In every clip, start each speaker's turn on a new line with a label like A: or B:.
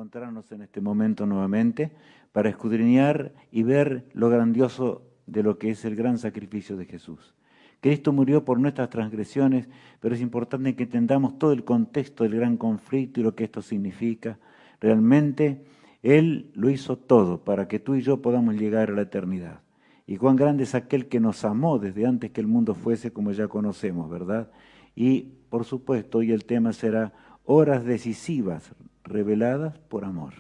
A: encontrarnos en este momento nuevamente para escudriñar y ver lo grandioso de lo que es el gran sacrificio de Jesús. Cristo murió por nuestras transgresiones, pero es importante que entendamos todo el contexto del gran conflicto y lo que esto significa. Realmente Él lo hizo todo para que tú y yo podamos llegar a la eternidad. Y cuán grande es aquel que nos amó desde antes que el mundo fuese, como ya conocemos, ¿verdad? Y por supuesto, hoy el tema será horas decisivas reveladas por amor.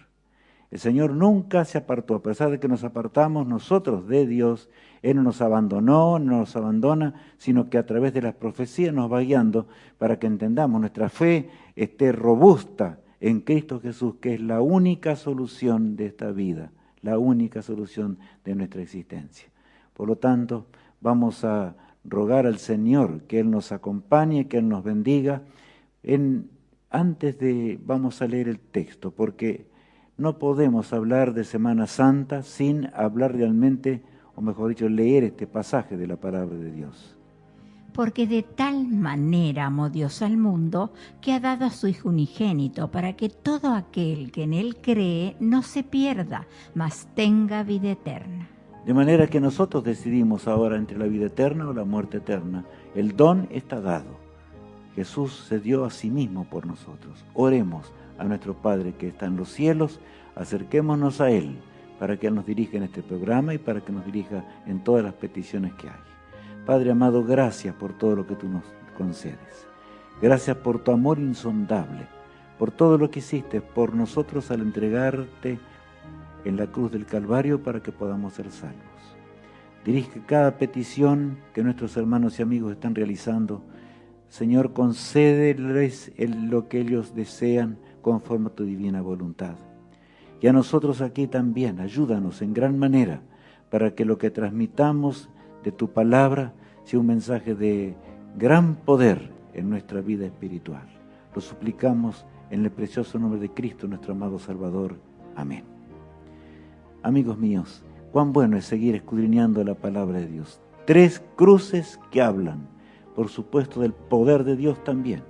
A: El Señor nunca se apartó, a pesar de que nos apartamos nosotros de Dios. Él no nos abandonó, no nos abandona, sino que a través de las profecías nos va guiando para que entendamos nuestra fe esté robusta en Cristo Jesús, que es la única solución de esta vida, la única solución de nuestra existencia. Por lo tanto, vamos a rogar al Señor que Él nos acompañe, que Él nos bendiga. Vamos a leer el texto, porque no podemos hablar de Semana Santa sin hablar realmente, o mejor dicho, leer este pasaje de la palabra de Dios.
B: Porque de tal manera amó Dios al mundo, que ha dado a su Hijo unigénito, para que todo aquel que en Él cree no se pierda, mas tenga vida eterna.
A: De manera que nosotros decidimos ahora entre la vida eterna o la muerte eterna. El don está dado. Jesús se dio a sí mismo por nosotros. Oremos a nuestro Padre que está en los cielos, acerquémonos a Él para que Él nos dirija en este programa y para que nos dirija en todas las peticiones que hay. Padre amado, gracias por todo lo que tú nos concedes. Gracias por tu amor insondable, por todo lo que hiciste por nosotros al entregarte en la cruz del Calvario para que podamos ser salvos. Dirige cada petición que nuestros hermanos y amigos están realizando. Señor, concédeles lo que ellos desean conforme a tu divina voluntad. Y a nosotros aquí también, ayúdanos en gran manera para que lo que transmitamos de tu palabra sea un mensaje de gran poder en nuestra vida espiritual. Lo suplicamos en el precioso nombre de Cristo, nuestro amado Salvador. Amén. Amigos míos, cuán bueno es seguir escudriñando la palabra de Dios. 3 cruces que hablan, por supuesto, del poder de Dios también.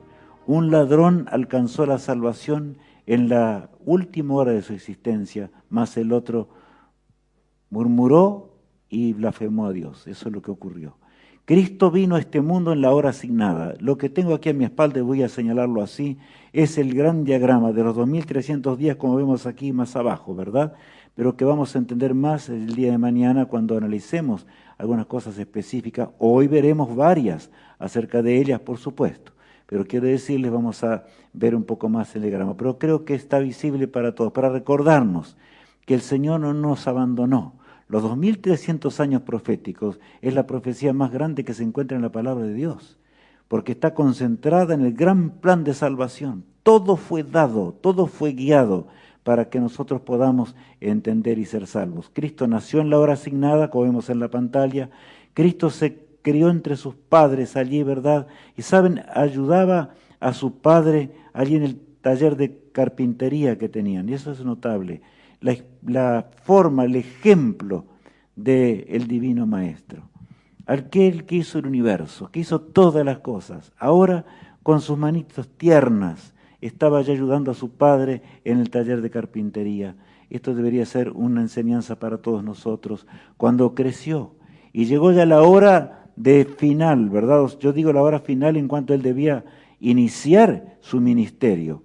A: Un ladrón alcanzó la salvación en la última hora de su existencia, mas el otro murmuró y blasfemó a Dios. Eso es lo que ocurrió. Cristo vino a este mundo en la hora asignada. Lo que tengo aquí a mi espalda, voy a señalarlo así, es el gran diagrama de los 2300 días, como vemos aquí más abajo, ¿verdad? Pero que vamos a entender más el día de mañana cuando analicemos algunas cosas específicas. Hoy veremos varias acerca de ellas, por supuesto. Pero quiero decirles, vamos a ver un poco más el diagrama. Pero creo que está visible para todos, para recordarnos que el Señor no nos abandonó. Los 2300 años proféticos es la profecía más grande que se encuentra en la palabra de Dios, porque está concentrada en el gran plan de salvación. Todo fue dado, todo fue guiado para que nosotros podamos entender y ser salvos. Cristo nació en la hora asignada, como vemos en la pantalla. Cristo se crió entre sus padres allí, ¿verdad? Y saben, ayudaba a su padre allí en el taller de carpintería que tenían, y eso es notable. La forma, el ejemplo del divino maestro. Aquel que hizo el universo, que hizo todas las cosas. Ahora, con sus manitos tiernas, estaba ya ayudando a su padre en el taller de carpintería. Esto debería ser una enseñanza para todos nosotros. Cuando creció y llegó ya la hora de final, ¿verdad? Yo digo la hora final en cuanto él debía iniciar su ministerio.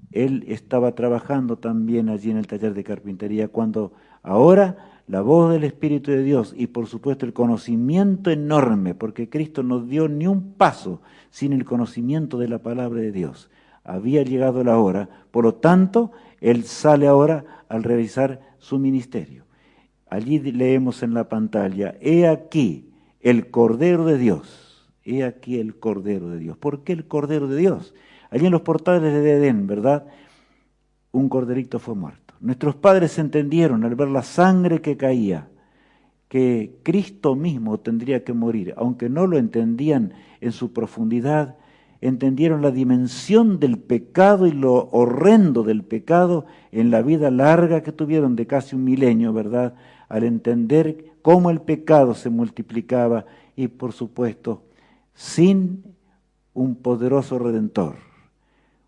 A: Él estaba trabajando también allí en el taller de carpintería cuando ahora la voz del Espíritu de Dios y por supuesto el conocimiento enorme, porque Cristo no dio ni un paso sin el conocimiento de la palabra de Dios. Había llegado la hora, por lo tanto, Él sale ahora al realizar su ministerio. Allí leemos en la pantalla, he aquí el Cordero de Dios, he aquí el Cordero de Dios. ¿Por qué el Cordero de Dios? Allí en los portales de Edén, ¿verdad? Un corderito fue muerto. Nuestros padres entendieron al ver la sangre que caía, que Cristo mismo tendría que morir, aunque no lo entendían en su profundidad, entendieron la dimensión del pecado y lo horrendo del pecado en la vida larga que tuvieron de casi 1 milenio, ¿verdad? Al entender cómo el pecado se multiplicaba y, por supuesto, sin un poderoso Redentor,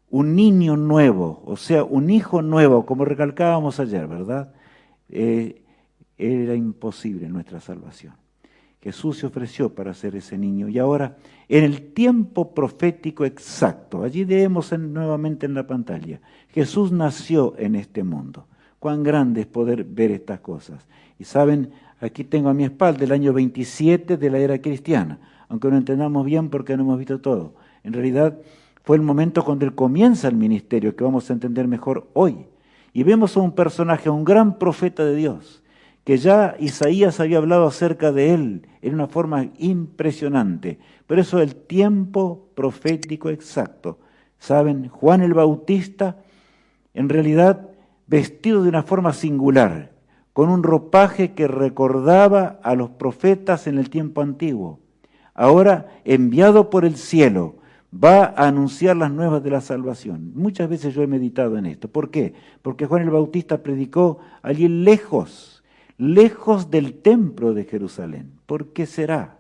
A: un niño nuevo, o sea, un hijo nuevo, como recalcábamos ayer, ¿verdad? Era imposible nuestra salvación. Jesús se ofreció para ser ese niño y ahora en el tiempo profético exacto, allí leemos nuevamente en la pantalla, Jesús nació en este mundo. Cuán grande es poder ver estas cosas. Y saben, aquí tengo a mi espalda el año 27 de la era cristiana, aunque no entendamos bien porque no hemos visto todo. En realidad fue el momento cuando él comienza el ministerio, que vamos a entender mejor hoy. Y vemos a un personaje, a un gran profeta de Dios, que ya Isaías había hablado acerca de él en una forma impresionante. Por eso el tiempo profético exacto. ¿Saben? Juan el Bautista, en realidad vestido de una forma singular, con un ropaje que recordaba a los profetas en el tiempo antiguo. Ahora, enviado por el cielo, va a anunciar las nuevas de la salvación. Muchas veces yo he meditado en esto. ¿Por qué? Porque Juan el Bautista predicó allí lejos del templo de Jerusalén. ¿Por qué será?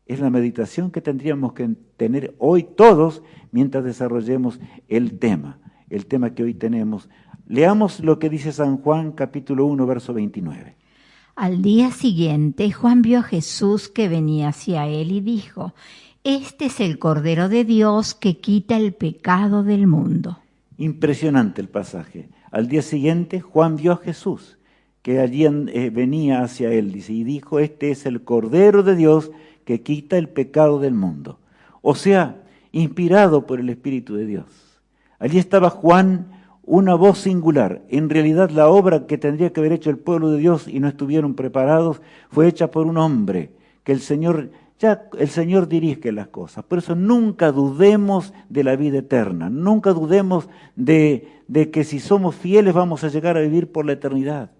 A: Es la meditación que tendríamos que tener hoy todos mientras desarrollemos el tema que hoy tenemos. Leamos lo que dice San Juan capítulo 1, verso 29.
B: Al día siguiente, Juan vio a Jesús que venía hacia él y dijo: Este es el Cordero de Dios que quita el pecado del mundo.
A: Impresionante el pasaje. Al día siguiente, Juan vio a Jesús que allí venía hacia él, dice, y dijo: Este es el Cordero de Dios que quita el pecado del mundo. O sea, inspirado por el Espíritu de Dios. Allí estaba Juan, una voz singular. En realidad la obra que tendría que haber hecho el pueblo de Dios y no estuvieron preparados fue hecha por un hombre, que el Señor dirige las cosas. Por eso nunca dudemos de la vida eterna, nunca dudemos de que si somos fieles vamos a llegar a vivir por la eternidad.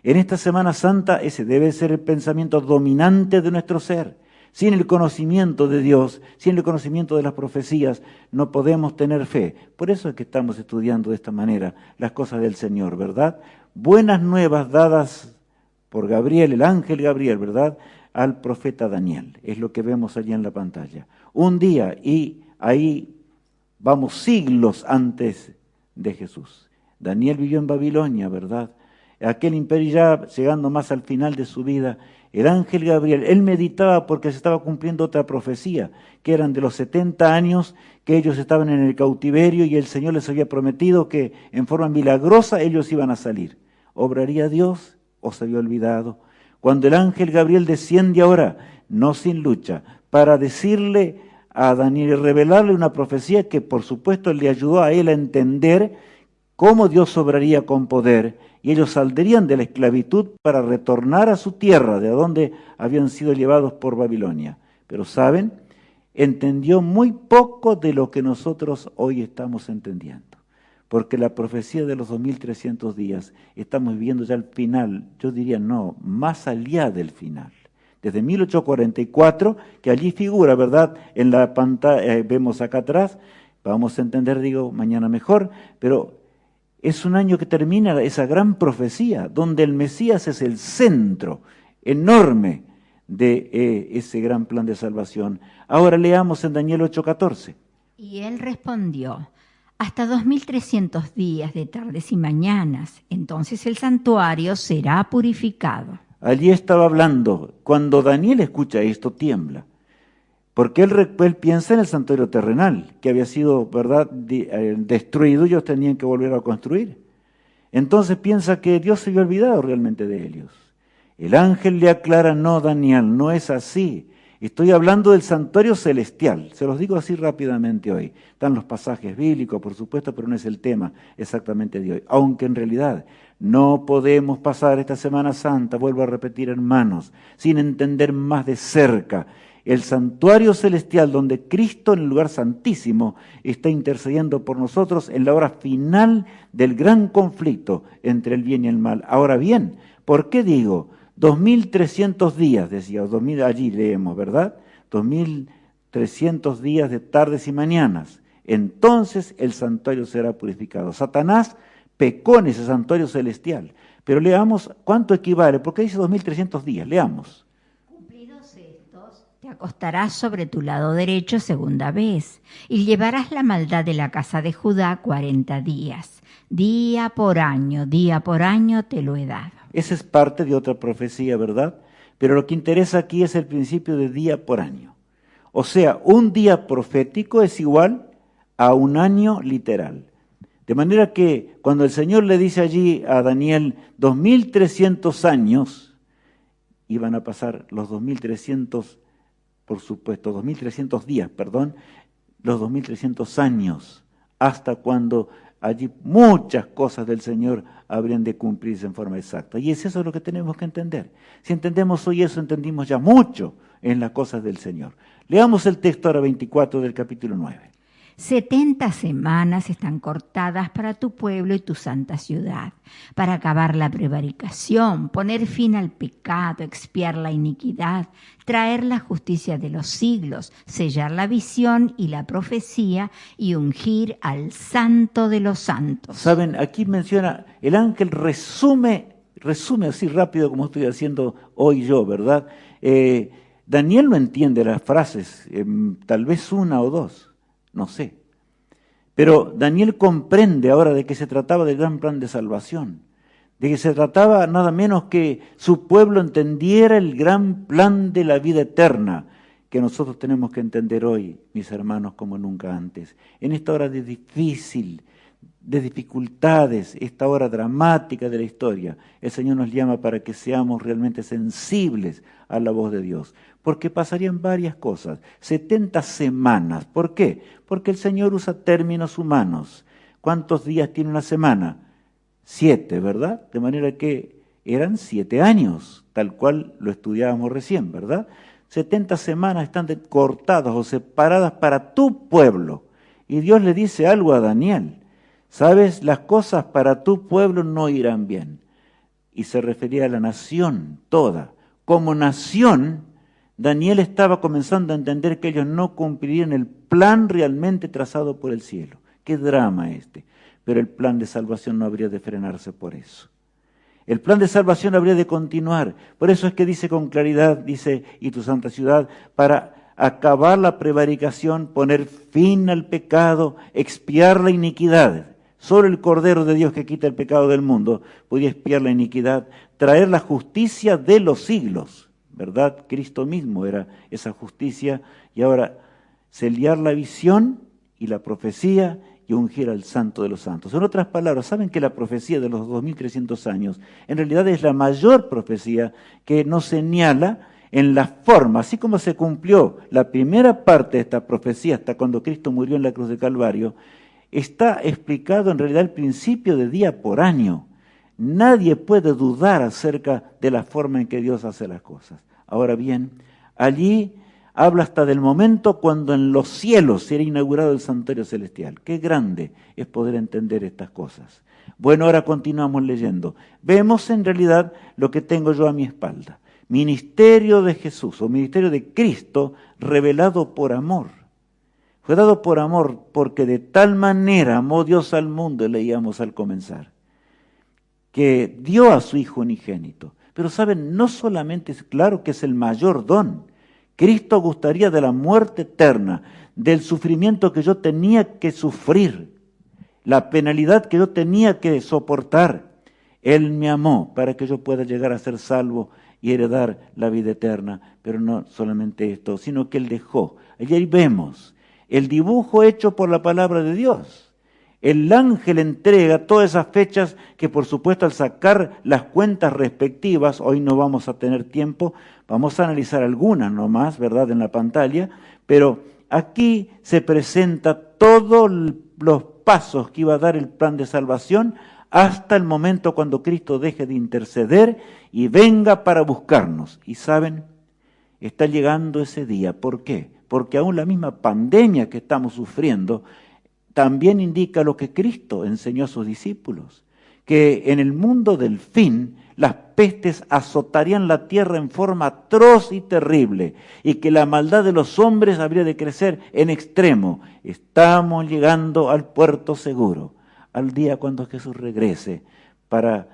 A: En esta Semana Santa ese debe ser el pensamiento dominante de nuestro ser. Sin el conocimiento de Dios, sin el conocimiento de las profecías, no podemos tener fe. Por eso es que estamos estudiando de esta manera las cosas del Señor, ¿verdad? Buenas nuevas dadas por Gabriel, el ángel Gabriel, ¿verdad?, al profeta Daniel. Es lo que vemos allí en la pantalla. Un día, y ahí vamos siglos antes de Jesús. Daniel vivió en Babilonia, ¿verdad? Aquel imperio ya llegando más al final de su vida. El ángel Gabriel, él meditaba porque se estaba cumpliendo otra profecía, que eran de los 70 años que ellos estaban en el cautiverio y el Señor les había prometido que en forma milagrosa ellos iban a salir. ¿Obraría Dios o se había olvidado? Cuando el ángel Gabriel desciende ahora, no sin lucha, para decirle a Daniel y revelarle una profecía que por supuesto le ayudó a él a entender cómo Dios obraría con poder, y ellos saldrían de la esclavitud para retornar a su tierra, de donde habían sido llevados por Babilonia. Pero ¿saben? Entendió muy poco de lo que nosotros hoy estamos entendiendo. Porque la profecía de los 2300 días, estamos viviendo ya el final, yo diría no, más allá del final. Desde 1844, que allí figura, ¿verdad? En la pantalla, vemos acá atrás, vamos a entender, digo, mañana mejor, pero es un año que termina esa gran profecía, donde el Mesías es el centro enorme de ese gran plan de salvación. Ahora leamos en Daniel 8:14.
B: Y él respondió: hasta 2300 días de tardes y mañanas, entonces el santuario será purificado.
A: Allí estaba hablando, cuando Daniel escucha esto tiembla, porque él piensa en el santuario terrenal, que había sido, ¿verdad?, destruido, y ellos tenían que volver a construir. Entonces piensa que Dios se había olvidado realmente de ellos. El ángel le aclara: no, Daniel, no es así. Estoy hablando del santuario celestial, se los digo así rápidamente hoy. Están los pasajes bíblicos, por supuesto, pero no es el tema exactamente de hoy. Aunque en realidad no podemos pasar esta Semana Santa, vuelvo a repetir, hermanos, sin entender más de cerca el santuario celestial donde Cristo en el lugar santísimo está intercediendo por nosotros en la hora final del gran conflicto entre el bien y el mal. Ahora bien, ¿por qué digo 2300 días? Decía, 2000, allí leemos, ¿verdad? 2300 días de tardes y mañanas. Entonces el santuario será purificado. Satanás pecó en ese santuario celestial. Pero leamos cuánto equivale, porque dice 2300 días, leamos.
B: Te acostarás sobre tu lado derecho segunda vez, y llevarás la maldad de la casa de Judá 40 días. Día por año te lo he dado.
A: Esa es parte de otra profecía, ¿verdad? Pero lo que interesa aquí es el principio de día por año. O sea, un día profético es igual a un año literal. De manera que cuando el Señor le dice allí a Daniel 2300 años, iban a pasar los 2300, por supuesto, 2300 días, perdón, los 2300 años, hasta cuando allí muchas cosas del Señor habrían de cumplirse en forma exacta. Y es eso lo que tenemos que entender. Si entendemos hoy eso, entendimos ya mucho en las cosas del Señor. Leamos el texto ahora 24 del capítulo 9.
B: 70 semanas están cortadas para tu pueblo y tu santa ciudad, para acabar la prevaricación, poner fin al pecado, expiar la iniquidad, traer la justicia de los siglos, sellar la visión y la profecía y ungir al santo de los santos.
A: Saben, aquí menciona, el ángel resume así rápido como estoy haciendo hoy yo, ¿verdad? Daniel no entiende las frases, tal vez una o dos. No sé. Pero Daniel comprende ahora de que se trataba del gran plan de salvación, de que se trataba nada menos que su pueblo entendiera el gran plan de la vida eterna, que nosotros tenemos que entender hoy, mis hermanos, como nunca antes. En esta hora de dificultades, esta hora dramática de la historia, el Señor nos llama para que seamos realmente sensibles a la voz de Dios. Porque pasarían varias cosas. 70 semanas. ¿Por qué? Porque el Señor usa términos humanos. ¿Cuántos días tiene una semana? 7, ¿verdad? De manera que eran 7 años, tal cual lo estudiábamos recién, ¿verdad? 70 semanas están cortadas o separadas para tu pueblo. Y Dios le dice algo a Daniel. ¿Sabes? Las cosas para tu pueblo no irán bien. Y se refería a la nación toda. Como nación, Daniel estaba comenzando a entender que ellos no cumplirían el plan realmente trazado por el cielo. Qué drama este. Pero el plan de salvación no habría de frenarse por eso. El plan de salvación habría de continuar. Por eso es que dice con claridad, dice, y tu santa ciudad, para acabar la prevaricación, poner fin al pecado, expiar la iniquidad. Solo el Cordero de Dios que quita el pecado del mundo podía expiar la iniquidad, traer la justicia de los siglos, ¿verdad? Cristo mismo era esa justicia y ahora sellar la visión y la profecía y ungir al santo de los santos. En otras palabras, ¿saben que la profecía de los 2300 años en realidad es la mayor profecía que nos señala en la forma, así como se cumplió la primera parte de esta profecía hasta cuando Cristo murió en la cruz de Calvario? Está explicado en realidad el principio de día por año. Nadie puede dudar acerca de la forma en que Dios hace las cosas. Ahora bien, allí habla hasta del momento cuando en los cielos será inaugurado el santuario celestial. Qué grande es poder entender estas cosas. Bueno, ahora continuamos leyendo. Vemos en realidad lo que tengo yo a mi espalda. Ministerio de Jesús o ministerio de Cristo revelado por amor. Fue dado por amor porque de tal manera amó Dios al mundo, leíamos al comenzar, que dio a su Hijo unigénito. Pero saben, no solamente es claro que es el mayor don. Cristo gustaría de la muerte eterna, del sufrimiento que yo tenía que sufrir, la penalidad que yo tenía que soportar. Él me amó para que yo pueda llegar a ser salvo y heredar la vida eterna. Pero no solamente esto, sino que Él dejó. Allí vemos el dibujo hecho por la palabra de Dios. El ángel entrega todas esas fechas que, por supuesto, al sacar las cuentas respectivas, hoy no vamos a tener tiempo, vamos a analizar algunas nomás, ¿verdad?, en la pantalla, pero aquí se presenta todos los pasos que iba a dar el plan de salvación hasta el momento cuando Cristo deje de interceder y venga para buscarnos. Y saben, está llegando ese día. ¿Por qué? Porque aún la misma pandemia que estamos sufriendo también indica lo que Cristo enseñó a sus discípulos, que en el mundo del fin las pestes azotarían la tierra en forma atroz y terrible y que la maldad de los hombres habría de crecer en extremo. Estamos llegando al puerto seguro, al día cuando Jesús regrese para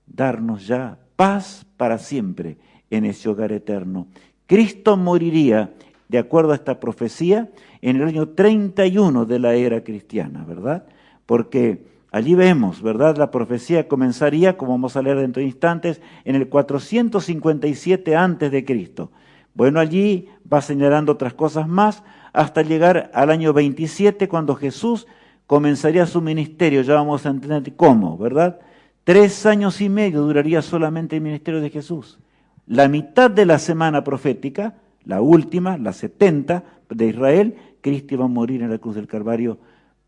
A: darnos ya paz para siempre en ese hogar eterno. Cristo moriría, de acuerdo a esta profecía, en el año 31 de la era cristiana, ¿verdad? Porque allí vemos, ¿verdad? La profecía comenzaría, como vamos a leer dentro de instantes, en el 457 antes de Cristo. Bueno, allí va señalando otras cosas más hasta llegar al año 27, cuando Jesús comenzaría su ministerio. Ya vamos a entender cómo, ¿verdad? 3 años y medio duraría solamente el ministerio de Jesús. La mitad de la semana profética, la última, la 70 de Israel, Cristo iba a morir en la cruz del Calvario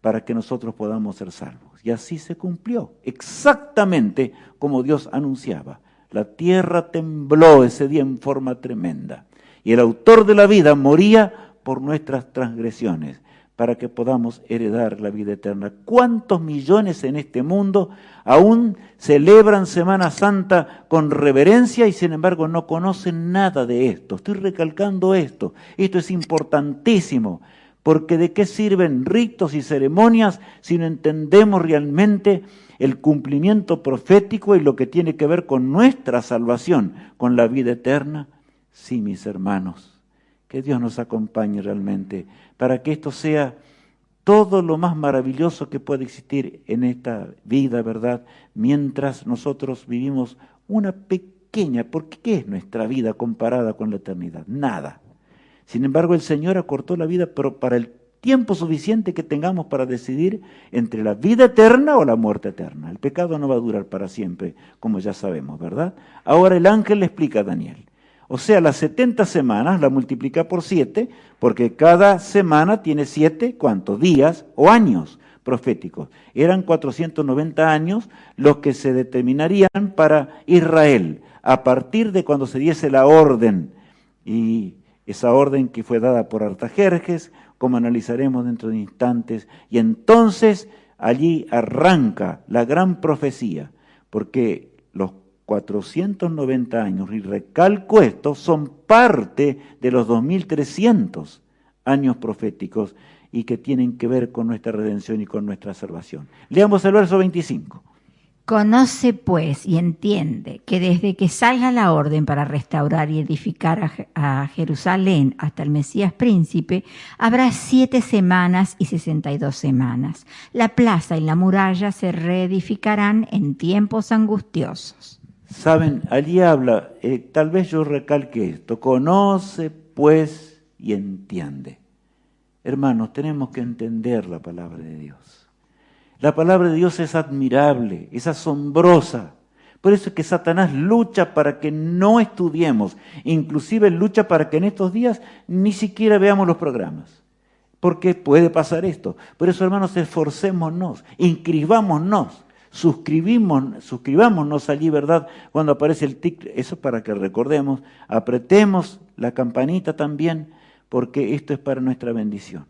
A: para que nosotros podamos ser salvos. Y así se cumplió, exactamente como Dios anunciaba. La tierra tembló ese día en forma tremenda. Y el autor de la vida moría por nuestras transgresiones, para que podamos heredar la vida eterna. ¿Cuántos millones en este mundo aún celebran Semana Santa con reverencia y sin embargo no conocen nada de esto? Estoy recalcando esto. Esto es importantísimo, porque ¿de qué sirven ritos y ceremonias si no entendemos realmente el cumplimiento profético y lo que tiene que ver con nuestra salvación, con la vida eterna? Sí, mis hermanos, que Dios nos acompañe realmente para que esto sea todo lo más maravilloso que puede existir en esta vida, ¿verdad? Mientras nosotros vivimos una pequeña, porque ¿qué es nuestra vida comparada con la eternidad? Nada. Sin embargo, el Señor acortó la vida, pero para el tiempo suficiente que tengamos para decidir entre la vida eterna o la muerte eterna. El pecado no va a durar para siempre, como ya sabemos, ¿verdad? Ahora el ángel le explica a Daniel. O sea, las 70 semanas la multiplica por 7, porque cada semana tiene 7, ¿cuántos? Días o años proféticos. Eran 490 años los que se determinarían para Israel, a partir de cuando se diese la orden. Y esa orden que fue dada por Artajerjes, como analizaremos dentro de instantes. Y entonces allí arranca la gran profecía, porque los 490 años, y recalco esto, son parte de los 2300 años proféticos y que tienen que ver con nuestra redención y con nuestra salvación. Leamos el verso 25.
B: Conoce pues y entiende que desde que salga la orden para restaurar y edificar a Jerusalén hasta el Mesías príncipe, habrá 7 semanas y 62 semanas. La plaza y la muralla se reedificarán en tiempos angustiosos.
A: Saben, allí habla, tal vez yo recalque esto, conoce pues y entiende. Hermanos, tenemos que entender la palabra de Dios. La palabra de Dios es admirable, es asombrosa. Por eso es que Satanás lucha para que no estudiemos, inclusive lucha para que en estos días ni siquiera veamos los programas. Porque puede pasar esto. Por eso, hermanos, esforcémonos, inscribámonos. Suscribámonos allí, ¿verdad? Cuando aparece el tic, eso para que recordemos, apretemos la campanita también, porque esto es para nuestra bendición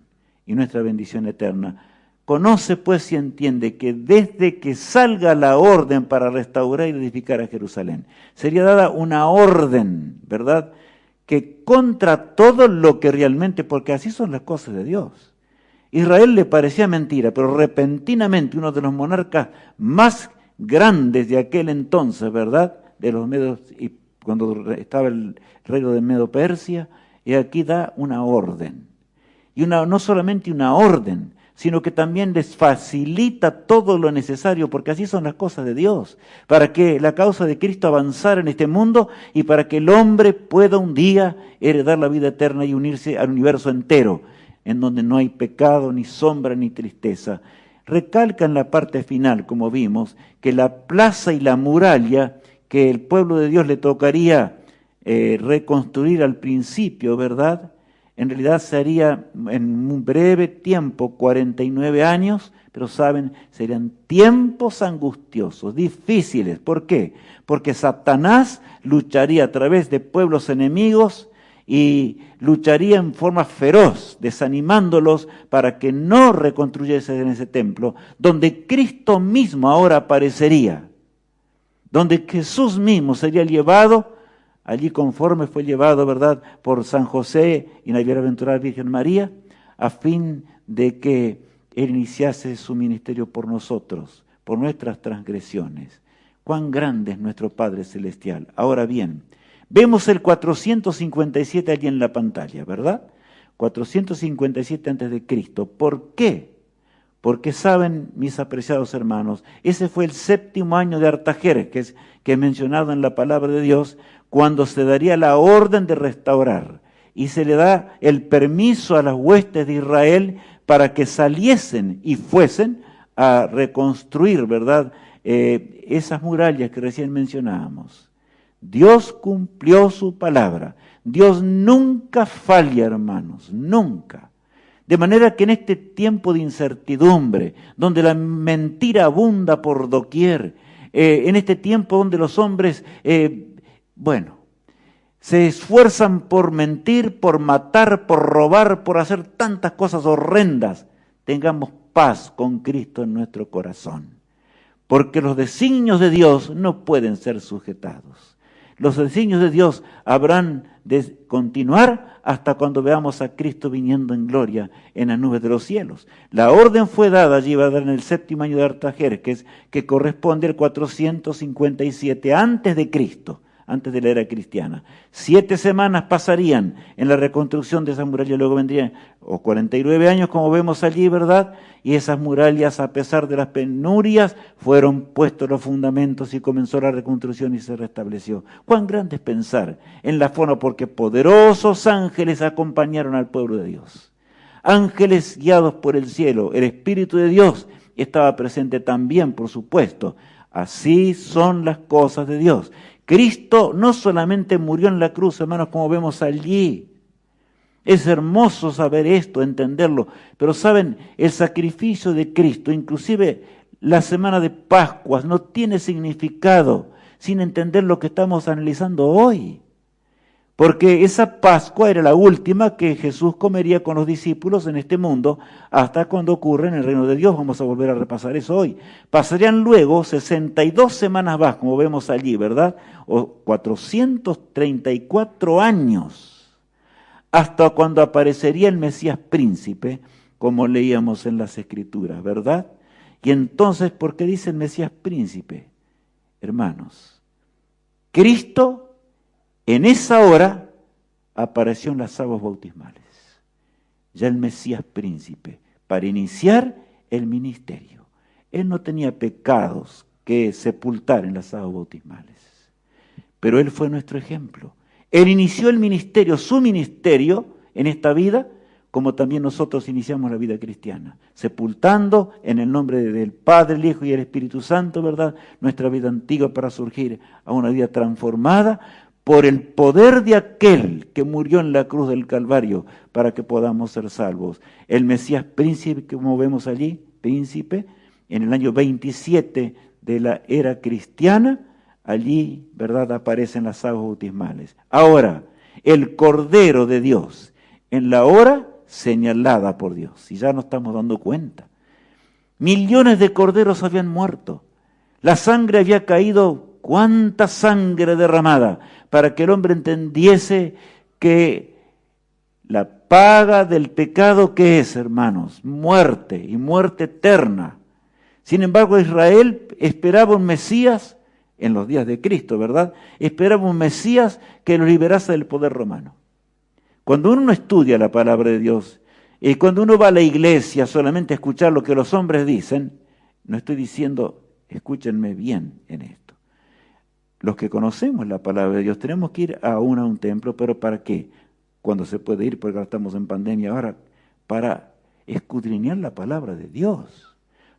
A: y nuestra bendición eterna. Conoce pues y entiende que desde que salga la orden para restaurar y edificar a Jerusalén, sería dada una orden, ¿verdad? Que contra todo lo que realmente, porque así son las cosas de Dios. Israel le parecía mentira, pero repentinamente uno de los monarcas más grandes de aquel entonces, ¿verdad? De los medios, y cuando estaba el reino de Medo-Persia, y aquí da una orden. Y no solamente una orden, sino que también les facilita todo lo necesario, porque así son las cosas de Dios, para que la causa de Cristo avanzara en este mundo y para que el hombre pueda un día heredar la vida eterna y unirse al universo entero, en donde no hay pecado, ni sombra, ni tristeza. Recalca en la parte final, como vimos, que la plaza y la muralla que el pueblo de Dios le tocaría reconstruir al principio, ¿verdad? En realidad se haría en un breve tiempo, 49 años, pero saben, serían tiempos angustiosos, difíciles. ¿Por qué? Porque Satanás lucharía a través de pueblos enemigos y lucharía en forma feroz, desanimándolos para que no reconstruyesen ese templo, donde Cristo mismo ahora aparecería, donde Jesús mismo sería llevado, allí conforme fue llevado, ¿verdad?, por San José y la bienaventurada Virgen María, a fin de que Él iniciase su ministerio por nosotros, por nuestras transgresiones. Cuán grande es nuestro Padre Celestial. Ahora bien, Vemos el 457 allí en la pantalla, ¿verdad? 457 antes de Cristo. ¿Por qué? Porque saben, mis apreciados hermanos, ese fue el 7º año de Artajerjes, que es mencionado en la palabra de Dios, cuando se daría la orden de restaurar y se le da el permiso a las huestes de Israel para que saliesen y fuesen a reconstruir, ¿verdad?, esas murallas que recién mencionábamos. Dios cumplió su palabra. Dios nunca falla, hermanos, nunca. De manera que en este tiempo de incertidumbre, donde la mentira abunda por doquier, en este tiempo donde los hombres, se esfuerzan por mentir, por matar, por robar, por hacer tantas cosas horrendas, tengamos paz con Cristo en nuestro corazón. Porque los designios de Dios no pueden ser sujetados. Los designios de Dios habrán de continuar hasta cuando veamos a Cristo viniendo en gloria en las nubes de los cielos. La orden fue dada allí, ¿verdad?, en el 7º año de Artajerjes, que corresponde al 457 antes de Cristo, antes de la era cristiana. 7 semanas pasarían en la reconstrucción de esas murallas, luego vendrían 49 años, como vemos allí, ¿verdad? Y esas murallas, a pesar de las penurias, fueron puestos los fundamentos y comenzó la reconstrucción y se restableció. Cuán grande es pensar en la forma, porque poderosos ángeles acompañaron al pueblo de Dios. Ángeles guiados por el cielo, el Espíritu de Dios estaba presente también, por supuesto. Así son las cosas de Dios. Cristo no solamente murió en la cruz, hermanos, como vemos allí. Es hermoso saber esto, entenderlo. Pero saben, el sacrificio de Cristo, inclusive la semana de Pascuas, no tiene significado sin entender lo que estamos analizando hoy. Porque esa Pascua era la última que Jesús comería con los discípulos en este mundo hasta cuando ocurre en el reino de Dios. Vamos a volver a repasar eso hoy. Pasarían luego 62 semanas más, como vemos allí, ¿verdad? O 434 años, hasta cuando aparecería el Mesías príncipe, como leíamos en las Escrituras, ¿verdad? Y entonces, ¿por qué dice el Mesías príncipe? Hermanos, Cristo en esa hora apareció en las aguas bautismales, ya el Mesías príncipe, para iniciar el ministerio. Él no tenía pecados que sepultar en las aguas bautismales, pero Él fue nuestro ejemplo. Él inició el ministerio, su ministerio en esta vida, como también nosotros iniciamos la vida cristiana, sepultando en el nombre del Padre, el Hijo y el Espíritu Santo, ¿verdad?, nuestra vida antigua para surgir a una vida transformada por el poder de aquel que murió en la cruz del Calvario para que podamos ser salvos. El Mesías príncipe, como vemos allí, príncipe, en el año 27 de la era cristiana, allí, ¿verdad?, aparecen las aguas bautismales. Ahora, el Cordero de Dios, en la hora señalada por Dios, y ya nos estamos dando cuenta. Millones de corderos habían muerto, la sangre había caído, cuánta sangre derramada, para que el hombre entendiese que la paga del pecado, ¿qué es, hermanos? Muerte, y muerte eterna. Sin embargo, Israel esperaba un Mesías en los días de Cristo, ¿verdad? Esperaba un Mesías que lo liberase del poder romano. Cuando uno no estudia la palabra de Dios, y cuando uno va a la iglesia solamente a escuchar lo que los hombres dicen, no estoy diciendo, escúchenme bien en esto. Los que conocemos la palabra de Dios tenemos que ir a un templo, pero ¿para qué? Cuando se puede ir, porque ahora estamos en pandemia, ahora para escudriñar la palabra de Dios.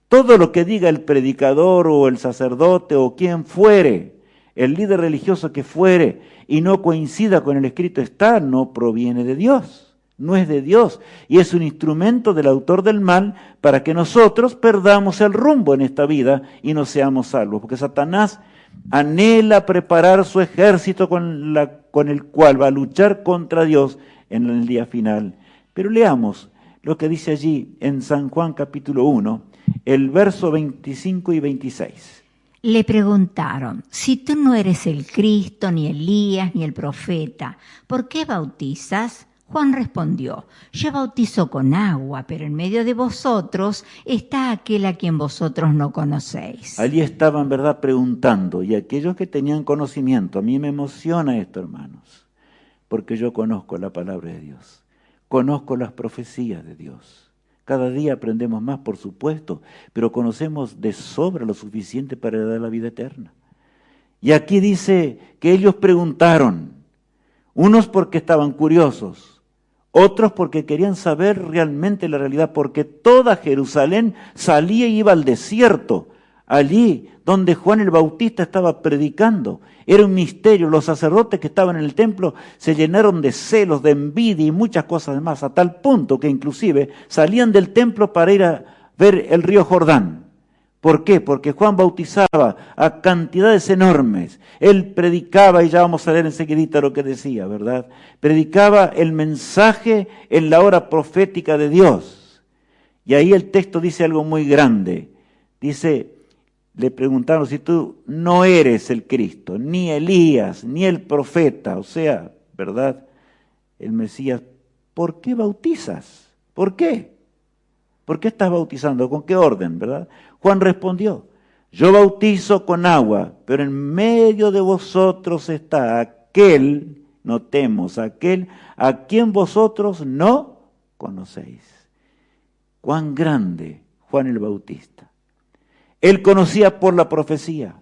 A: Todo lo que diga el predicador o el sacerdote o quien fuere, el líder religioso que fuere, y no coincida con el escrito está, no proviene de Dios, no es de Dios, y es un instrumento del autor del mal para que nosotros perdamos el rumbo en esta vida y no seamos salvos, porque Satanás anhela preparar su ejército con el cual va a luchar contra Dios en el día final. Pero leamos lo que dice allí en San Juan capítulo 1, el verso 25 y 26.
B: Le preguntaron, si tú no eres el Cristo, ni Elías, ni el profeta, ¿por qué bautizas? Juan respondió: yo bautizo con agua, pero en medio de vosotros está aquel a quien vosotros no conocéis.
A: Allí estaban, ¿verdad?, preguntando, y aquellos que tenían conocimiento, a mí me emociona esto, hermanos, porque yo conozco la palabra de Dios, conozco las profecías de Dios. Cada día aprendemos más, por supuesto, pero conocemos de sobra lo suficiente para dar la vida eterna. Y aquí dice que ellos preguntaron, unos porque estaban curiosos, otros porque querían saber realmente la realidad, porque toda Jerusalén salía y iba al desierto, allí donde Juan el Bautista estaba predicando. Era un misterio, los sacerdotes que estaban en el templo se llenaron de celos, de envidia y muchas cosas más, a tal punto que inclusive salían del templo para ir a ver el río Jordán. ¿Por qué? Porque Juan bautizaba a cantidades enormes. Él predicaba, y ya vamos a leer enseguidita lo que decía, ¿verdad? Predicaba el mensaje en la hora profética de Dios. Y ahí el texto dice algo muy grande. Dice, le preguntaron si tú no eres el Cristo, ni Elías, ni el profeta, o sea, ¿verdad? El Mesías, ¿por qué bautizas? ¿Por qué? ¿Por qué estás bautizando? ¿Con qué orden, verdad? Juan respondió, yo bautizo con agua, pero en medio de vosotros está aquel, notemos, aquel a quien vosotros no conocéis. Cuán grande Juan el Bautista. Él conocía por la profecía,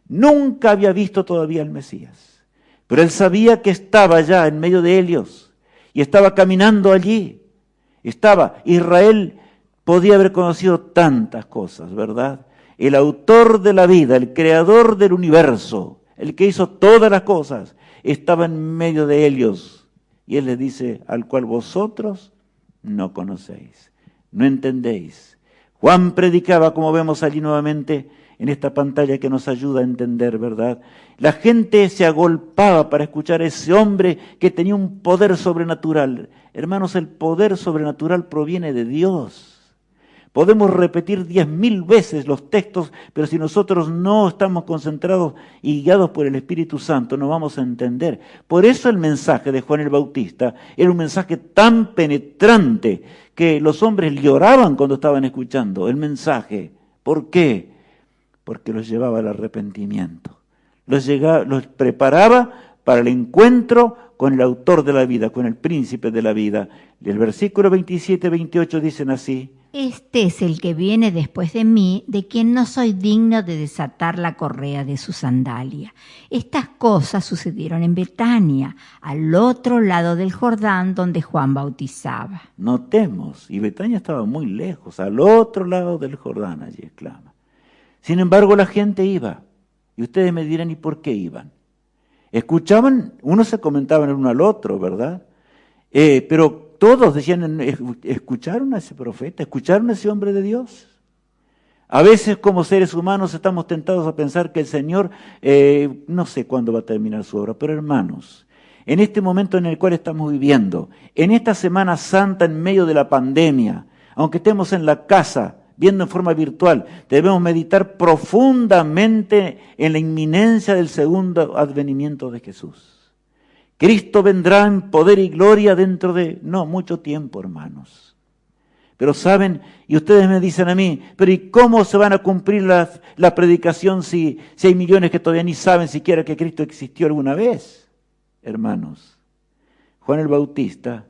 A: nunca había visto todavía al Mesías, pero él sabía que estaba ya en medio de ellos y estaba caminando allí. Israel podía haber conocido tantas cosas, ¿verdad? El autor de la vida, el creador del universo, el que hizo todas las cosas, estaba en medio de ellos. Y él les dice, al cual vosotros no conocéis, no entendéis. Juan predicaba, como vemos allí nuevamente en esta pantalla que nos ayuda a entender, ¿verdad? La gente se agolpaba para escuchar a ese hombre que tenía un poder sobrenatural. Hermanos, el poder sobrenatural proviene de Dios. Podemos repetir 10.000 veces los textos, pero si nosotros no estamos concentrados y guiados por el Espíritu Santo, no vamos a entender. Por eso el mensaje de Juan el Bautista era un mensaje tan penetrante que los hombres lloraban cuando estaban escuchando el mensaje. ¿Por qué? Porque los llevaba al arrepentimiento. Los preparaba para el encuentro con el autor de la vida, con el príncipe de la vida. Y el versículo 27-28 dicen así,
B: este es el que viene después de mí, de quien no soy digno de desatar la correa de su sandalia. Estas cosas sucedieron en Betania, al otro lado del Jordán, donde Juan bautizaba.
A: Notemos, y Betania estaba muy lejos, al otro lado del Jordán, allí exclama. Sin embargo, la gente iba, y ustedes me dirán, ¿y por qué iban? Escuchaban, unos se comentaban el uno al otro, ¿verdad? Pero todos decían, ¿escucharon a ese profeta? ¿Escucharon a ese hombre de Dios? A veces como seres humanos estamos tentados a pensar que el Señor no sé cuándo va a terminar su obra, pero hermanos, en este momento en el cual estamos viviendo, en esta Semana Santa en medio de la pandemia, aunque estemos en la casa, viendo en forma virtual, debemos meditar profundamente en la inminencia del segundo advenimiento de Jesús. Cristo vendrá en poder y gloria dentro de, no mucho tiempo, hermanos. Pero saben, y ustedes me dicen a mí, pero ¿y cómo se van a cumplir la predicación si hay millones que todavía ni saben siquiera que Cristo existió alguna vez? Hermanos, Juan el Bautista,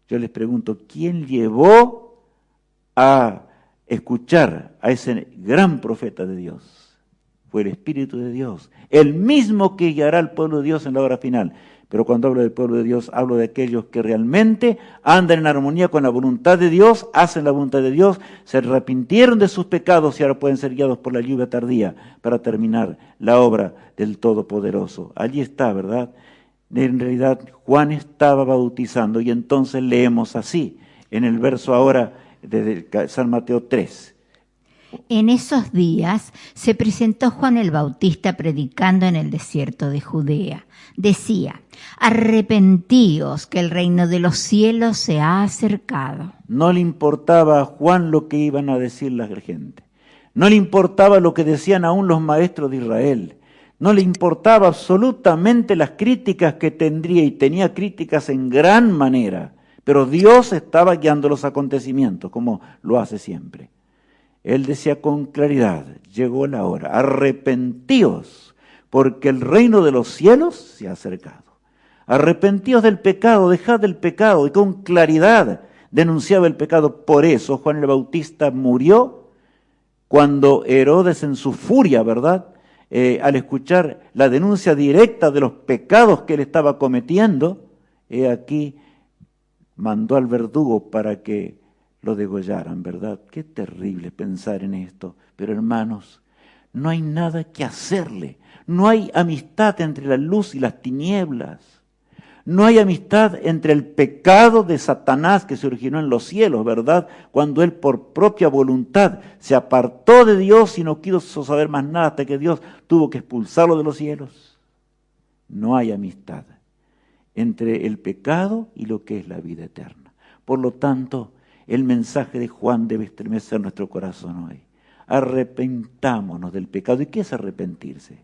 A: yo les pregunto, ¿quién llevó a escuchar a ese gran profeta de Dios? Fue el Espíritu de Dios, el mismo que guiará al pueblo de Dios en la hora final. Pero cuando hablo del pueblo de Dios, hablo de aquellos que realmente andan en armonía con la voluntad de Dios, hacen la voluntad de Dios, se arrepintieron de sus pecados y ahora pueden ser guiados por la lluvia tardía para terminar la obra del Todopoderoso. Allí está, ¿verdad? En realidad, Juan estaba bautizando y entonces leemos así, en el verso ahora de San Mateo 3.
B: En esos días se presentó Juan el Bautista predicando en el desierto de Judea. Decía, arrepentíos que el reino de los cielos se ha acercado.
A: No le importaba a Juan lo que iban a decir la gente. No le importaba lo que decían aún los maestros de Israel. No le importaba absolutamente las críticas que tendría, y tenía críticas en gran manera, pero Dios estaba guiando los acontecimientos, como lo hace siempre. Él decía con claridad, llegó la hora, arrepentíos, porque el reino de los cielos se ha acercado. Arrepentíos del pecado, dejad el pecado, y con claridad denunciaba el pecado. Por eso Juan el Bautista murió cuando Herodes, en su furia, ¿verdad?, al escuchar la denuncia directa de los pecados que él estaba cometiendo, aquí mandó al verdugo para que lo degollaran, ¿verdad? Qué terrible pensar en esto. Pero hermanos, no hay nada que hacerle. No hay amistad entre la luz y las tinieblas. No hay amistad entre el pecado de Satanás que se originó en los cielos, ¿verdad? Cuando él por propia voluntad se apartó de Dios y no quiso saber más nada hasta que Dios tuvo que expulsarlo de los cielos. No hay amistad entre el pecado y lo que es la vida eterna. Por lo tanto, el mensaje de Juan debe estremecer nuestro corazón hoy. Arrepentámonos del pecado. ¿Y qué es arrepentirse?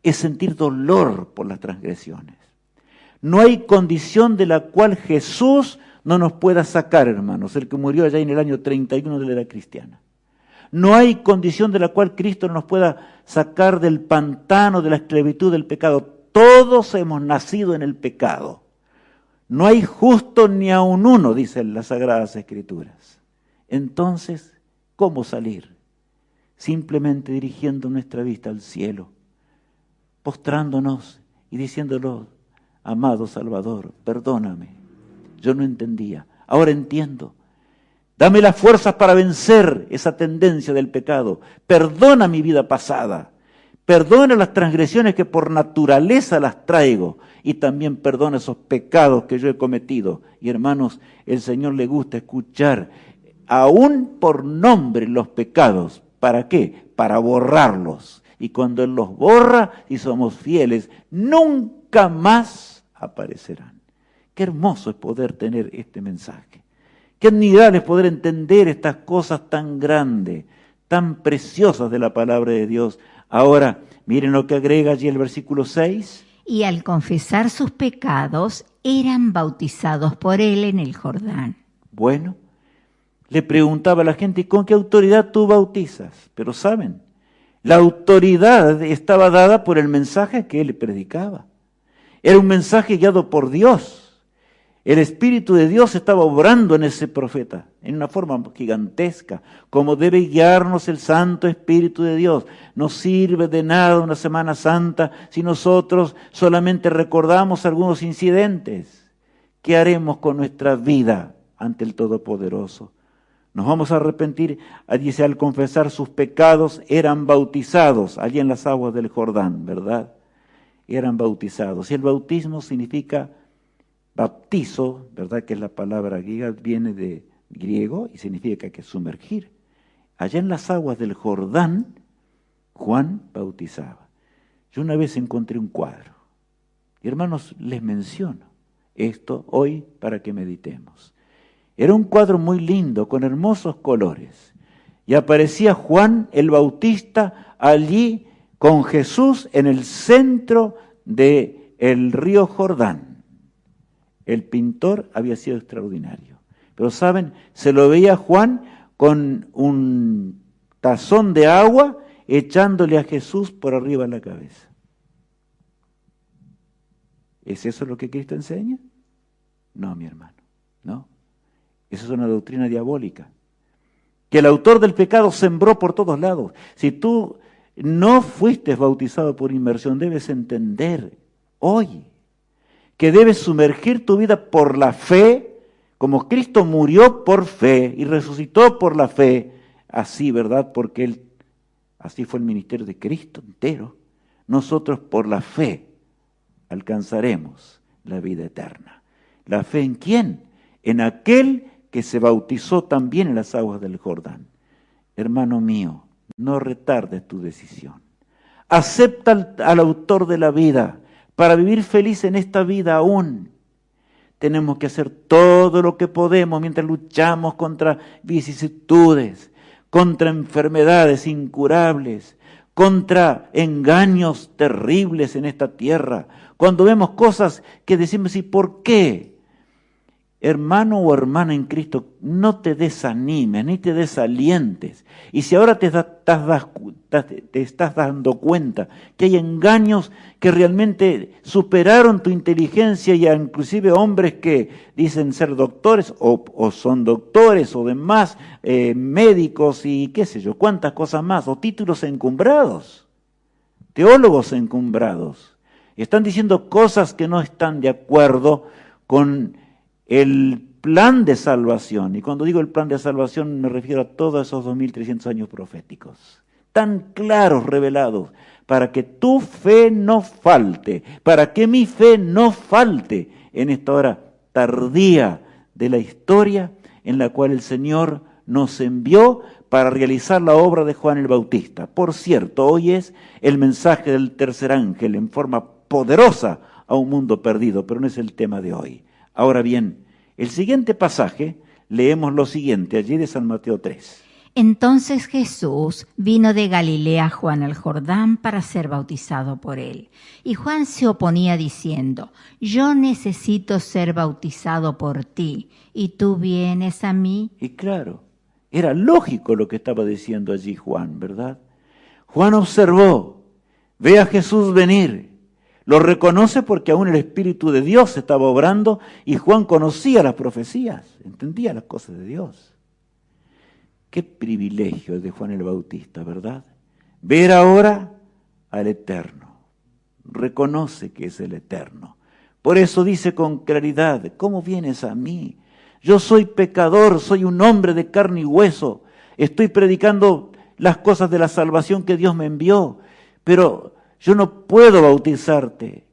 A: Es sentir dolor por las transgresiones. No hay condición de la cual Jesús no nos pueda sacar, hermanos, el que murió allá en el año 31 de la era cristiana. No hay condición de la cual Cristo no nos pueda sacar del pantano de la esclavitud del pecado. Todos hemos nacido en el pecado. No hay justo ni aun uno, dicen las Sagradas Escrituras. Entonces, ¿cómo salir? Simplemente dirigiendo nuestra vista al cielo, postrándonos y diciéndolo: amado Salvador, perdóname, yo no entendía, ahora entiendo. Dame las fuerzas para vencer esa tendencia del pecado. Perdona mi vida pasada. Perdona las transgresiones que por naturaleza las traigo. Y también perdona esos pecados que yo he cometido. Y hermanos, el Señor le gusta escuchar aún por nombre los pecados. ¿Para qué? Para borrarlos. Y cuando Él los borra, y somos fieles, nunca más aparecerán. Qué hermoso es poder tener este mensaje. Qué admirable es poder entender estas cosas tan grandes, tan preciosas de la palabra de Dios. Ahora, miren lo que agrega allí el versículo 6.
B: Y al confesar sus pecados, eran bautizados por él en el Jordán.
A: Bueno, le preguntaba a la gente: ¿y con qué autoridad tú bautizas? Pero saben, la autoridad estaba dada por el mensaje que él predicaba. Era un mensaje guiado por Dios. El Espíritu de Dios estaba obrando en ese profeta, en una forma gigantesca, como debe guiarnos el Santo Espíritu de Dios. No sirve de nada una Semana Santa si nosotros solamente recordamos algunos incidentes. ¿Qué haremos con nuestra vida ante el Todopoderoso? Nos vamos a arrepentir. Dice, al confesar sus pecados eran bautizados allí en las aguas del Jordán, ¿verdad? Eran bautizados. Y el bautismo significa baptizo, ¿verdad? Que es la palabra griega, viene de griego y significa que sumergir. Allá en las aguas del Jordán, Juan bautizaba. Yo una vez encontré un cuadro. Y hermanos, les menciono esto hoy para que meditemos. Era un cuadro muy lindo, con hermosos colores. Y aparecía Juan el Bautista allí con Jesús en el centro del río Jordán. El pintor había sido extraordinario. Pero saben, se lo veía Juan con un tazón de agua echándole a Jesús por arriba de la cabeza. ¿Es eso lo que Cristo enseña? No, mi hermano, no. Esa es una doctrina diabólica. Que el autor del pecado sembró por todos lados. Si tú no fuiste bautizado por inmersión, debes entender hoy que debes sumergir tu vida por la fe, como Cristo murió por fe y resucitó por la fe, así, ¿verdad? Porque así fue el ministerio de Cristo entero. Nosotros por la fe alcanzaremos la vida eterna. ¿La fe en quién? En aquel que se bautizó también en las aguas del Jordán. Hermano mío, no retardes tu decisión. Acepta al autor de la vida. Para vivir feliz en esta vida aún, tenemos que hacer todo lo que podemos mientras luchamos contra vicisitudes, contra enfermedades incurables, contra engaños terribles en esta tierra, cuando vemos cosas que decimos, ¿y por qué? Hermano o hermana en Cristo, no te desanimes ni te desalientes. Y si ahora te estás dando cuenta que hay engaños que realmente superaron tu inteligencia, y inclusive hombres que dicen ser doctores o son doctores o demás, médicos y qué sé yo, cuántas cosas más, o títulos encumbrados, teólogos encumbrados, están diciendo cosas que no están de acuerdo con el plan de salvación. Y cuando digo el plan de salvación me refiero a todos esos 2300 años proféticos, tan claros, revelados, para que tu fe no falte, para que mi fe no falte en esta hora tardía de la historia en la cual el Señor nos envió para realizar la obra de Juan el Bautista. Por cierto, hoy es el mensaje del tercer ángel en forma poderosa a un mundo perdido, pero no es el tema de hoy. Ahora bien, el siguiente pasaje, leemos lo siguiente, allí de San Mateo 3.
B: Entonces Jesús vino de Galilea a Juan el Jordán para ser bautizado por él. Y Juan se oponía diciendo, yo necesito ser bautizado por ti, ¿y tú vienes a mí?
A: Y claro, era lógico lo que estaba diciendo allí Juan, ¿verdad? Juan observó, ve a Jesús venir. Lo reconoce porque aún el Espíritu de Dios estaba obrando y Juan conocía las profecías, entendía las cosas de Dios. Qué privilegio el de Juan el Bautista, ¿verdad? Ver ahora al Eterno. Reconoce que es el Eterno. Por eso dice con claridad, ¿cómo vienes a mí? Yo soy pecador, soy un hombre de carne y hueso. Estoy predicando las cosas de la salvación que Dios me envió, pero yo no puedo bautizarte.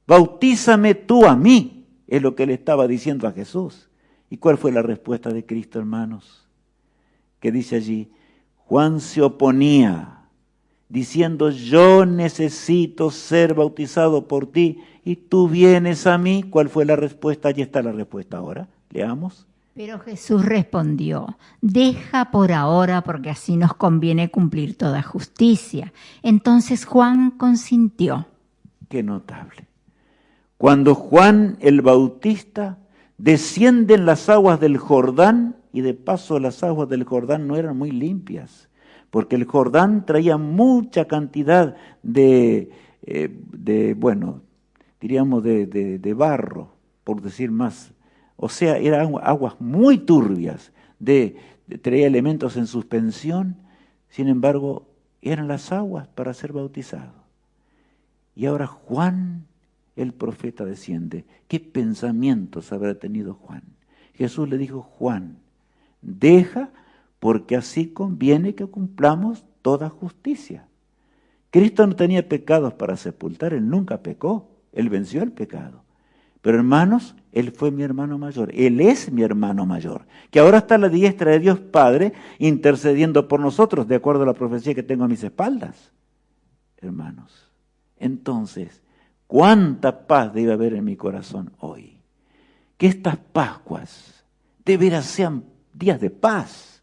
A: Bautízame tú a mí, es lo que le estaba diciendo a Jesús. ¿Y cuál fue la respuesta de Cristo, hermanos? Que dice allí, Juan se oponía, diciendo, yo necesito ser bautizado por ti, y tú vienes a mí. ¿Cuál fue la respuesta? Allí está la respuesta ahora. Leamos.
B: Pero Jesús respondió, deja por ahora porque así nos conviene cumplir toda justicia. Entonces Juan consintió.
A: Qué notable. Cuando Juan el Bautista desciende en las aguas del Jordán, y de paso las aguas del Jordán no eran muy limpias, porque el Jordán traía mucha cantidad de barro, por decir más. O sea, eran aguas muy turbias, traía elementos en suspensión, sin embargo, eran las aguas para ser bautizado. Y ahora Juan, el profeta, desciende. ¿Qué pensamientos habrá tenido Juan? Jesús le dijo, Juan, deja, porque así conviene que cumplamos toda justicia. Cristo no tenía pecados para sepultar, Él nunca pecó, Él venció el pecado. Pero hermanos, Él fue mi hermano mayor, Él es mi hermano mayor, que ahora está a la diestra de Dios Padre intercediendo por nosotros, de acuerdo a la profecía que tengo a mis espaldas. Hermanos, entonces, ¿cuánta paz debe haber en mi corazón hoy? Que estas Pascuas de veras sean días de paz,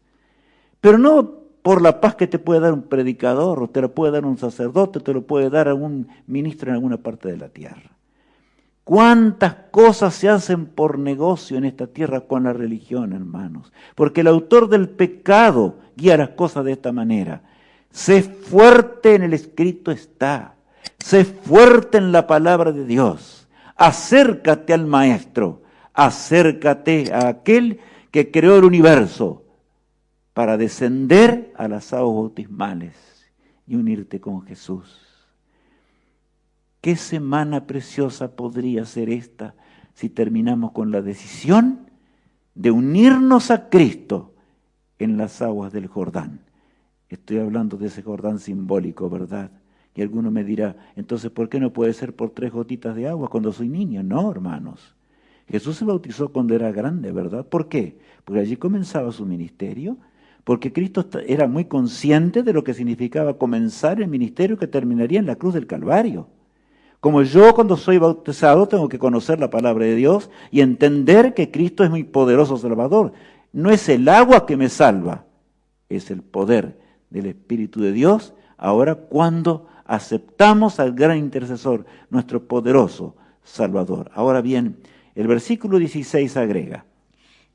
A: pero no por la paz que te puede dar un predicador, o te lo puede dar un sacerdote, te lo puede dar algún ministro en alguna parte de la tierra. ¿Cuántas cosas se hacen por negocio en esta tierra con la religión, hermanos? Porque el autor del pecado guía las cosas de esta manera. Sé fuerte en el escrito está. Sé fuerte en la palabra de Dios. Acércate al Maestro. Acércate a aquel que creó el universo para descender a las aguas bautismales y unirte con Jesús. ¿Qué semana preciosa podría ser esta si terminamos con la decisión de unirnos a Cristo en las aguas del Jordán? Estoy hablando de ese Jordán simbólico, ¿verdad? Y alguno me dirá, entonces, ¿por qué no puede ser por 3 gotitas de agua cuando soy niño? No, hermanos. Jesús se bautizó cuando era grande, ¿verdad? ¿Por qué? Porque allí comenzaba su ministerio, porque Cristo era muy consciente de lo que significaba comenzar el ministerio que terminaría en la cruz del Calvario. Como yo cuando soy bautizado tengo que conocer la palabra de Dios y entender que Cristo es mi poderoso Salvador. No es el agua que me salva, es el poder del Espíritu de Dios ahora cuando aceptamos al gran intercesor, nuestro poderoso Salvador. Ahora bien, el versículo 16 agrega: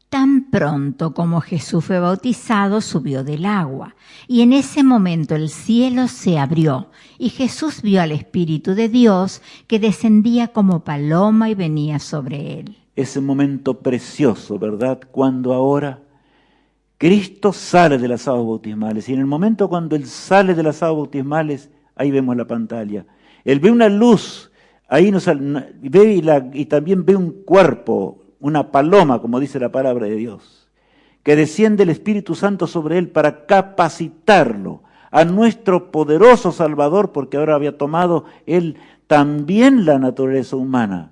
B: tan pronto como Jesús fue bautizado, subió del agua, y en ese momento el cielo se abrió, y Jesús vio al Espíritu de Dios que descendía como paloma y venía sobre él.
A: Ese momento precioso, ¿verdad? Cuando ahora Cristo sale de las aguas bautismales, y en el momento cuando Él sale de las aguas bautismales, ahí vemos la pantalla. Él ve una luz, ahí ve y también ve un cuerpo, una paloma, como dice la palabra de Dios, que desciende el Espíritu Santo sobre él para capacitarlo a nuestro poderoso Salvador, porque ahora había tomado él también la naturaleza humana,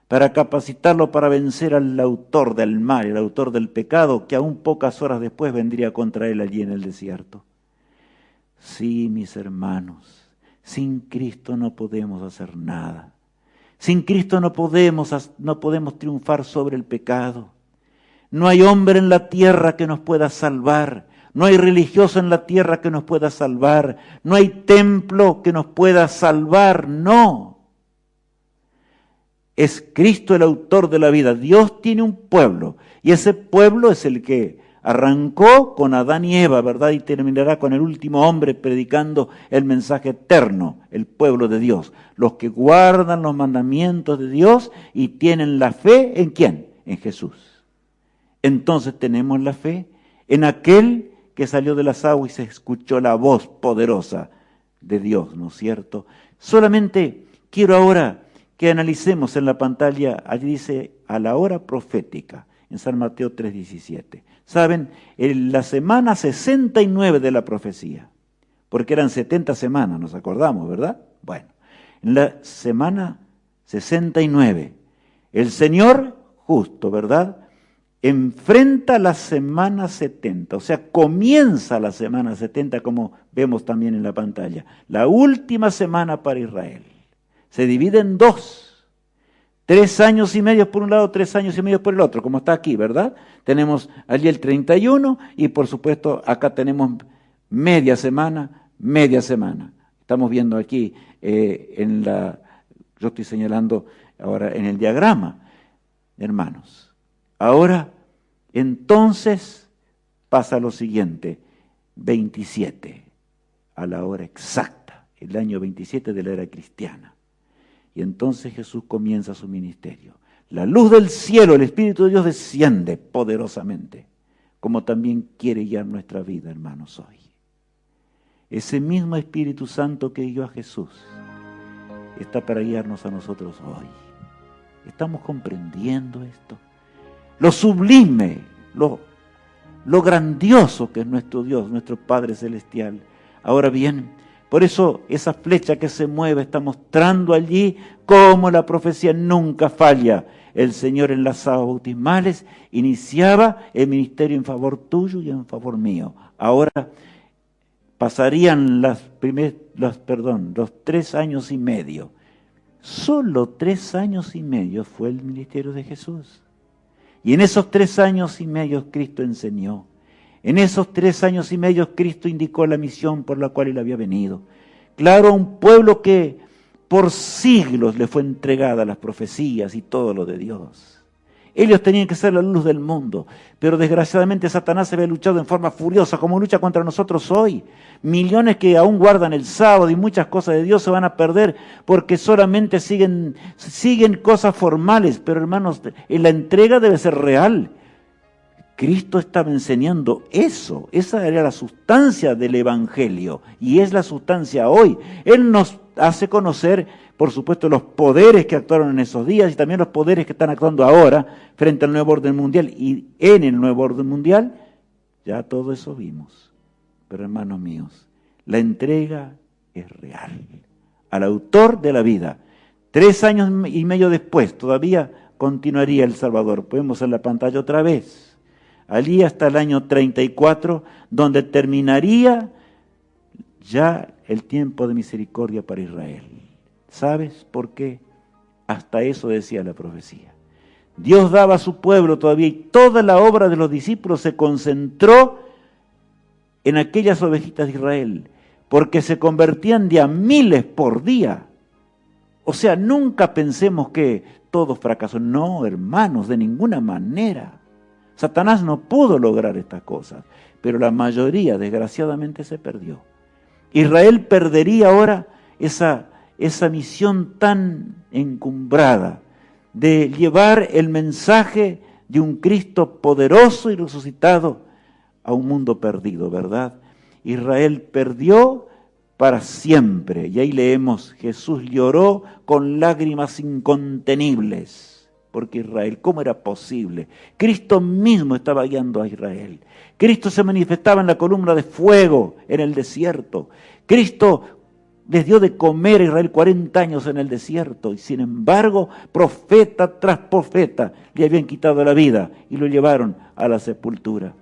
A: para capacitarlo para vencer al autor del mal, el autor del pecado, que aún pocas horas después vendría contra él allí en el desierto. Sí, mis hermanos, sin Cristo no podemos hacer nada. Sin Cristo no podemos triunfar sobre el pecado. No hay hombre en la tierra que nos pueda salvar. No hay religioso en la tierra que nos pueda salvar. No hay templo que nos pueda salvar. No. Es Cristo el autor de la vida. Dios tiene un pueblo. Y ese pueblo es el que arrancó con Adán y Eva, ¿verdad? Y terminará con el último hombre predicando el mensaje eterno, el pueblo de Dios. Los que guardan los mandamientos de Dios y tienen la fe, ¿en quién? En Jesús. Entonces tenemos la fe en aquel que salió de las aguas y se escuchó la voz poderosa de Dios, ¿no es cierto? Solamente quiero ahora que analicemos en la pantalla, allí dice, a la hora profética, en San Mateo 3:17. Saben, en la semana 69 de la profecía, porque eran 70 semanas, nos acordamos, ¿verdad? Bueno, en la semana 69, el Señor justo, ¿verdad?, enfrenta la semana 70, o sea, comienza la semana 70, como vemos también en la pantalla, la última semana para Israel. Se divide en dos. 3 años y medio por un lado, 3 años y medio por el otro, como está aquí, ¿verdad? Tenemos allí el 31 y por supuesto acá tenemos media semana. Estamos viendo aquí yo estoy señalando ahora en el diagrama, hermanos. Ahora, entonces, pasa lo siguiente, 27, a la hora exacta, el año 27 de la era cristiana. Y entonces Jesús comienza su ministerio. La luz del cielo, el Espíritu de Dios desciende poderosamente, como también quiere guiar nuestra vida, hermanos, hoy. Ese mismo Espíritu Santo que guió a Jesús está para guiarnos a nosotros hoy. ¿Estamos comprendiendo esto? Lo sublime, lo grandioso que es nuestro Dios, nuestro Padre Celestial. Ahora bien, por eso esa flecha que se mueve está mostrando allí cómo la profecía nunca falla. El Señor en las aguas bautismales iniciaba el ministerio en favor tuyo y en favor mío. Ahora pasarían los 3 años y medio. Solo 3 años y medio fue el ministerio de Jesús. Y en esos 3 años y medio Cristo enseñó. En esos 3 años y medio Cristo indicó la misión por la cual Él había venido. Claro, a un pueblo que por siglos le fue entregada las profecías y todo lo de Dios. Ellos tenían que ser la luz del mundo, pero desgraciadamente Satanás había luchado en forma furiosa, como lucha contra nosotros hoy. Millones que aún guardan el sábado y muchas cosas de Dios se van a perder porque solamente siguen cosas formales, pero hermanos, la entrega debe ser real. Cristo estaba enseñando eso, esa era la sustancia del Evangelio y es la sustancia hoy. Él nos hace conocer, por supuesto, los poderes que actuaron en esos días y también los poderes que están actuando ahora frente al nuevo orden mundial. Y en el nuevo orden mundial ya todo eso vimos. Pero hermanos míos, la entrega es real. Al autor de la vida, 3 años y medio después, todavía continuaría el Salvador. Podemos en la pantalla otra vez. Allí hasta el año 34, donde terminaría ya el tiempo de misericordia para Israel. ¿Sabes por qué? Hasta eso decía la profecía. Dios daba a su pueblo todavía y toda la obra de los discípulos se concentró en aquellas ovejitas de Israel. porque se convertían de a miles por día. O sea, nunca pensemos que todo fracasó. No, hermanos, de ninguna manera. Satanás no pudo lograr estas cosas, pero la mayoría, desgraciadamente, se perdió. Israel perdería ahora esa misión tan encumbrada de llevar el mensaje de un Cristo poderoso y resucitado a un mundo perdido, ¿verdad? Israel perdió para siempre. Y ahí leemos, Jesús lloró con lágrimas incontenibles. Porque Israel, ¿cómo era posible? Cristo mismo estaba guiando a Israel. Cristo se manifestaba en la columna de fuego en el desierto. Cristo les dio de comer a Israel 40 años en el desierto. Y sin embargo, profeta tras profeta le habían quitado la vida y lo llevaron a la sepultura.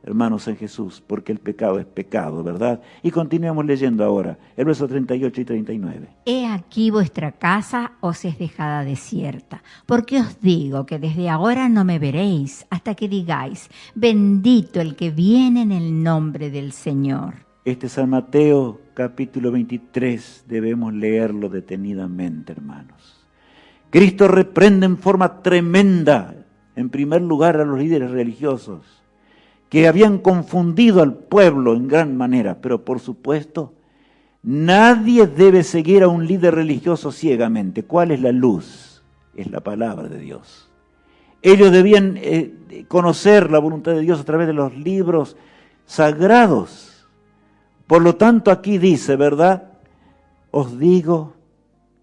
A: Hermanos en Jesús, porque el pecado es pecado, ¿verdad? Y continuemos leyendo ahora, el verso 38 y 39.
B: He aquí vuestra casa os es dejada desierta, porque os digo que desde ahora no me veréis hasta que digáis, bendito el que viene en el nombre del Señor.
A: Este San Mateo capítulo 23 debemos leerlo detenidamente, hermanos. Cristo reprende en forma tremenda, en primer lugar, a los líderes religiosos, que habían confundido al pueblo en gran manera, pero por supuesto, nadie debe seguir a un líder religioso ciegamente. ¿Cuál es la luz? Es la palabra de Dios. Ellos debían conocer la voluntad de Dios a través de los libros sagrados. Por lo tanto, aquí dice, ¿verdad? Os digo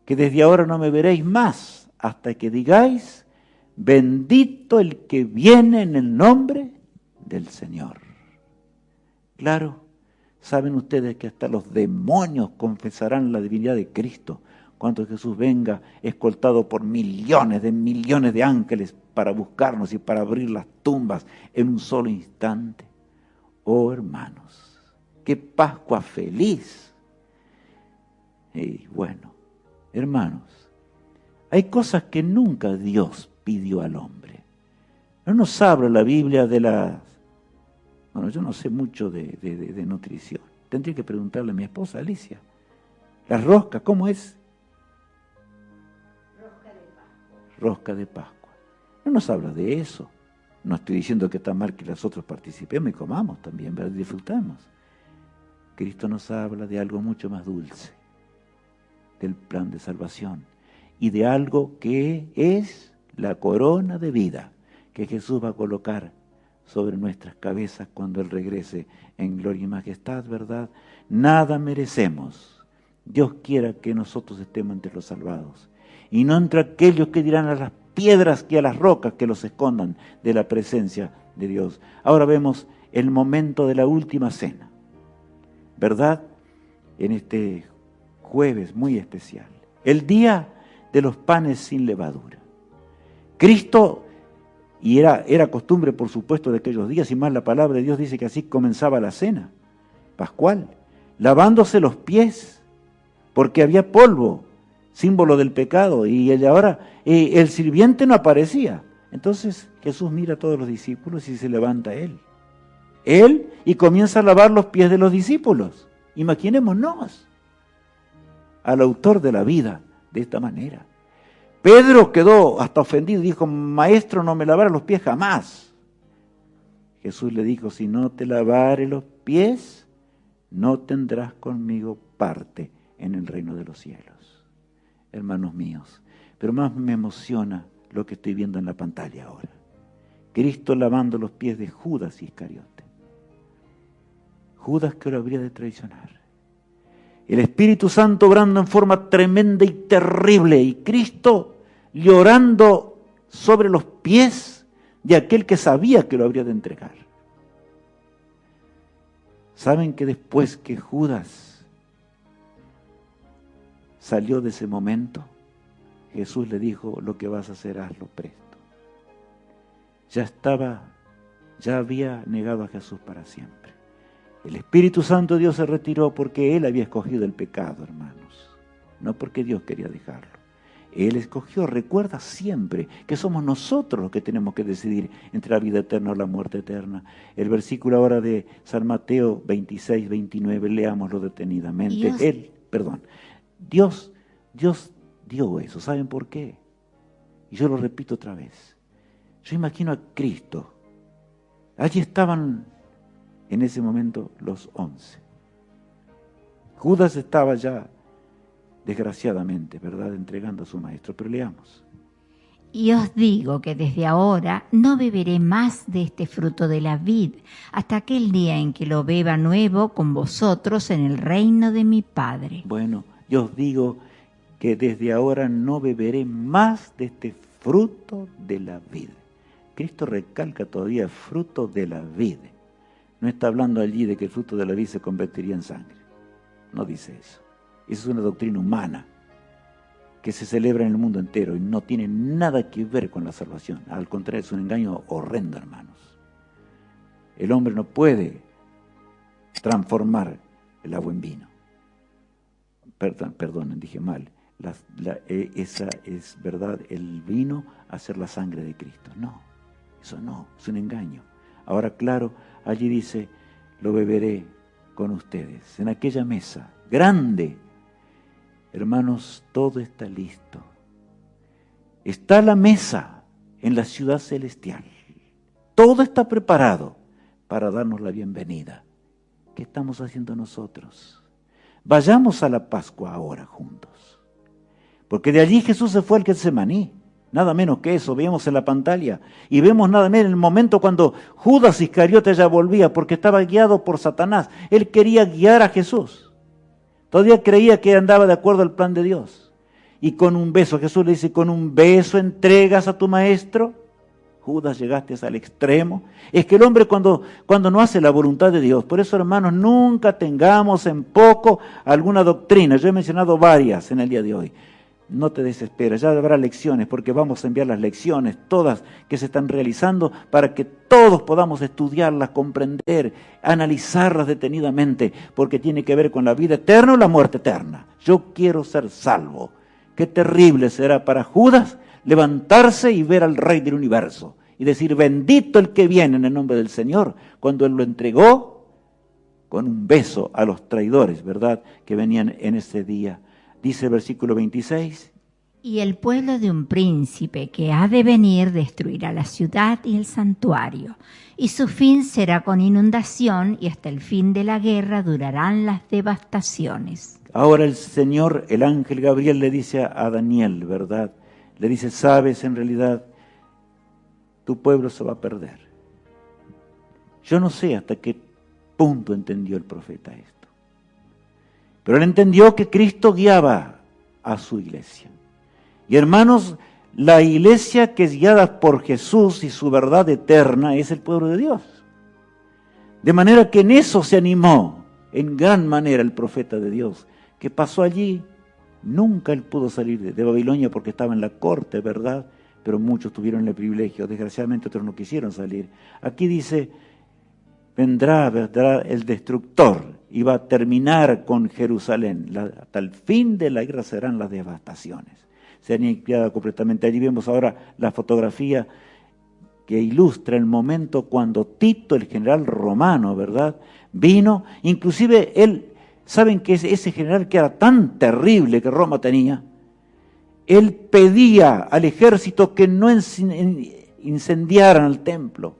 A: que desde ahora no me veréis más hasta que digáis, bendito el que viene en el nombre del Señor. Claro, saben ustedes que hasta los demonios confesarán la divinidad de Cristo cuando Jesús venga escoltado por millones de ángeles para buscarnos y para abrir las tumbas en un solo instante. Oh hermanos, qué Pascua feliz. Y bueno, hermanos, hay cosas que nunca Dios pidió al hombre. No nos habla la Biblia de las... Bueno, yo no sé mucho de nutrición. Tendría que preguntarle a mi esposa Alicia. La rosca, ¿cómo es?
B: Rosca de Pascua.
A: Rosca de Pascua. No nos habla de eso. No estoy diciendo que está mal que nosotros participemos y comamos también, ¿verdad? Disfrutamos. Cristo nos habla de algo mucho más dulce, del plan de salvación y de algo que es la corona de vida que Jesús va a colocar sobre nuestras cabezas cuando Él regrese en gloria y majestad, ¿verdad? Nada merecemos. Dios quiera que nosotros estemos entre los salvados y no entre aquellos que dirán a las piedras que a las rocas que los escondan de la presencia de Dios. Ahora vemos el momento de la última cena, ¿verdad? En este jueves muy especial, el día de los panes sin levadura. Cristo, y era costumbre por supuesto de aquellos días, y más la palabra de Dios dice que así comenzaba la cena pascual, lavándose los pies, porque había polvo, símbolo del pecado, y ahora el sirviente no aparecía. Entonces Jesús mira a todos los discípulos y se levanta Él, y comienza a lavar los pies de los discípulos. Imaginémonos al autor de la vida de esta manera. Pedro quedó hasta ofendido y dijo, maestro, no me lavará los pies jamás. Jesús le dijo, si no te lavare los pies, no tendrás conmigo parte en el reino de los cielos. Hermanos míos, pero más me emociona lo que estoy viendo en la pantalla ahora. Cristo lavando los pies de Judas Iscariote. Judas que lo habría de traicionar. El Espíritu Santo obrando en forma tremenda y terrible, y Cristo llorando sobre los pies de aquel que sabía que lo habría de entregar. ¿Saben que después que Judas salió de ese momento, Jesús le dijo, lo que vas a hacer, hazlo presto? Ya había negado a Jesús para siempre. El Espíritu Santo de Dios se retiró porque Él había escogido el pecado, hermanos, no porque Dios quería dejarlo. Él escogió. Recuerda siempre que somos nosotros los que tenemos que decidir entre la vida eterna o la muerte eterna. El versículo ahora de San Mateo 26, 29, leámoslo detenidamente. Dios dio eso. ¿Saben por qué? Y yo lo repito otra vez. Yo imagino a Cristo. Allí estaban en ese momento los 11. Judas estaba ya, desgraciadamente, ¿verdad?, entregando a su maestro. Pero leamos.
B: Y os digo que desde ahora no beberé más de este fruto de la vid, hasta aquel día en que lo beba nuevo con vosotros en el reino de mi Padre.
A: Bueno, yo os digo que desde ahora no beberé más de este fruto de la vid. Cristo recalca todavía fruto de la vid. No está hablando allí de que el fruto de la vid se convertiría en sangre. No dice eso. Esa es una doctrina humana que se celebra en el mundo entero y no tiene nada que ver con la salvación. Al contrario, es un engaño horrendo, hermanos. El hombre no puede transformar el agua en vino. Perdonen, dije mal. Esa es verdad, el vino hacer la sangre de Cristo. No, eso no, es un engaño. Ahora, claro, allí dice, lo beberé con ustedes, en aquella mesa grande. Hermanos, todo está listo. Está la mesa en la ciudad celestial. Todo está preparado para darnos la bienvenida. ¿Qué estamos haciendo nosotros? Vayamos a la Pascua ahora juntos. Porque de allí Jesús se fue al Getsemaní. Nada menos que eso, vemos en la pantalla. Y vemos nada menos en el momento cuando Judas Iscariote ya volvía, porque estaba guiado por Satanás. Él quería guiar a Jesús. Todavía creía que andaba de acuerdo al plan de Dios. Y con un beso, Jesús le dice, ¿con un beso entregas a tu maestro? Judas, llegaste al extremo. Es que el hombre cuando no hace la voluntad de Dios, por eso, hermanos, nunca tengamos en poco alguna doctrina. Yo he mencionado varias en el día de hoy. No te desesperes, ya habrá lecciones, porque vamos a enviar las lecciones, todas que se están realizando, para que todos podamos estudiarlas, comprender, analizarlas detenidamente, porque tiene que ver con la vida eterna o la muerte eterna. Yo quiero ser salvo. Qué terrible será para Judas levantarse y ver al Rey del universo, y decir, bendito el que viene en el nombre del Señor, cuando Él lo entregó con un beso a los traidores, ¿verdad?, que venían en ese día. Dice el versículo 26.
B: Y el pueblo de un príncipe que ha de venir destruirá la ciudad y el santuario, y su fin será con inundación, y hasta el fin de la guerra durarán las devastaciones.
A: Ahora el Señor, el ángel Gabriel le dice a Daniel, ¿verdad? Le dice, sabes, en realidad, tu pueblo se va a perder. Yo no sé hasta qué punto entendió el profeta esto. Pero él entendió que Cristo guiaba a su iglesia. Y hermanos, la iglesia que es guiada por Jesús y su verdad eterna es el pueblo de Dios. De manera que en eso se animó en gran manera el profeta de Dios, que pasó allí. Nunca él pudo salir de Babilonia porque estaba en la corte, ¿verdad? Pero muchos tuvieron el privilegio. Desgraciadamente otros no quisieron salir. Aquí dice, vendrá, ¿verdad?, el destructor y va a terminar con Jerusalén. Hasta el fin de la guerra serán las devastaciones. Se han limpiado completamente. Allí vemos ahora la fotografía que ilustra el momento cuando Tito, el general romano, ¿verdad?, vino. Inclusive él, ¿saben que ese general que era tan terrible que Roma tenía? Él pedía al ejército que no incendiaran el templo.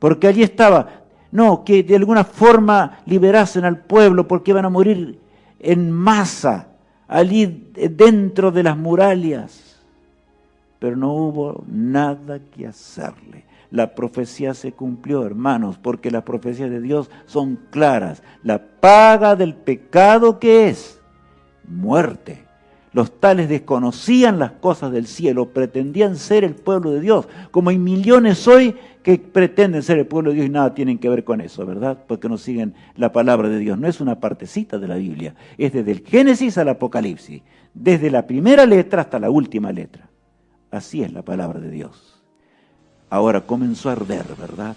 A: Porque allí estaba... No, que de alguna forma liberasen al pueblo porque iban a morir en masa, allí dentro de las murallas. Pero no hubo nada que hacerle. La profecía se cumplió, hermanos, porque las profecías de Dios son claras. La paga del pecado, ¿qué es? Muerte. Los tales desconocían las cosas del cielo, pretendían ser el pueblo de Dios, como hay millones hoy que pretenden ser el pueblo de Dios y nada tienen que ver con eso, ¿verdad? Porque no siguen la palabra de Dios. No es una partecita de la Biblia, es desde el Génesis al Apocalipsis, desde la primera letra hasta la última letra. Así es la palabra de Dios. Ahora comenzó a arder, ¿verdad?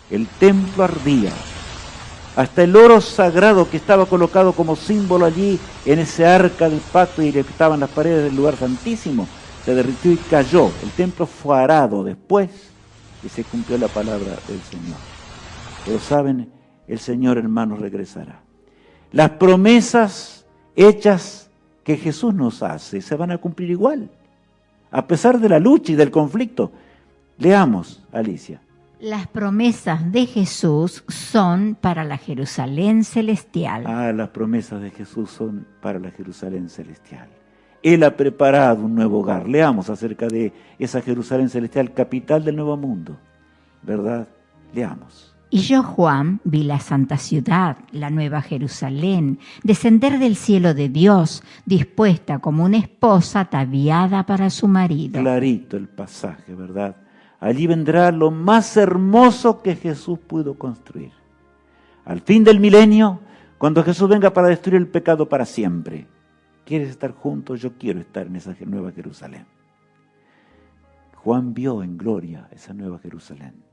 A: El templo ardía hasta el oro sagrado que estaba colocado como símbolo allí en ese arca del pacto y que estaba en las paredes del lugar santísimo, se derritió y cayó. El templo fue arado después y se cumplió la palabra del Señor. Pero saben, el Señor, hermanos, regresará. Las promesas hechas que Jesús nos hace se van a cumplir igual, a pesar de la lucha y del conflicto. Leamos, Alicia.
B: Las promesas de Jesús son para la Jerusalén celestial.
A: Las promesas de Jesús son para la Jerusalén celestial. Él ha preparado un nuevo hogar. Leamos acerca de esa Jerusalén celestial, capital del nuevo mundo. ¿Verdad? Leamos.
B: Y yo, Juan, vi la santa ciudad, la nueva Jerusalén, descender del cielo de Dios, dispuesta como una esposa ataviada para su marido.
A: Clarito el pasaje, ¿verdad? Allí vendrá lo más hermoso que Jesús pudo construir. Al fin del milenio, cuando Jesús venga para destruir el pecado para siempre. ¿Quieres estar juntos? Yo quiero estar en esa nueva Jerusalén. Juan vio en gloria esa nueva Jerusalén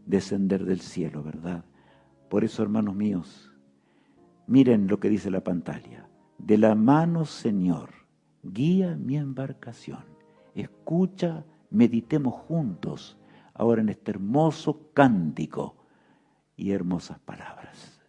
A: descender del cielo, ¿verdad? Por eso, hermanos míos, miren lo que dice la pantalla. De la mano, Señor, guía mi embarcación. Escucha, meditemos juntos ahora en este hermoso cántico y hermosas palabras.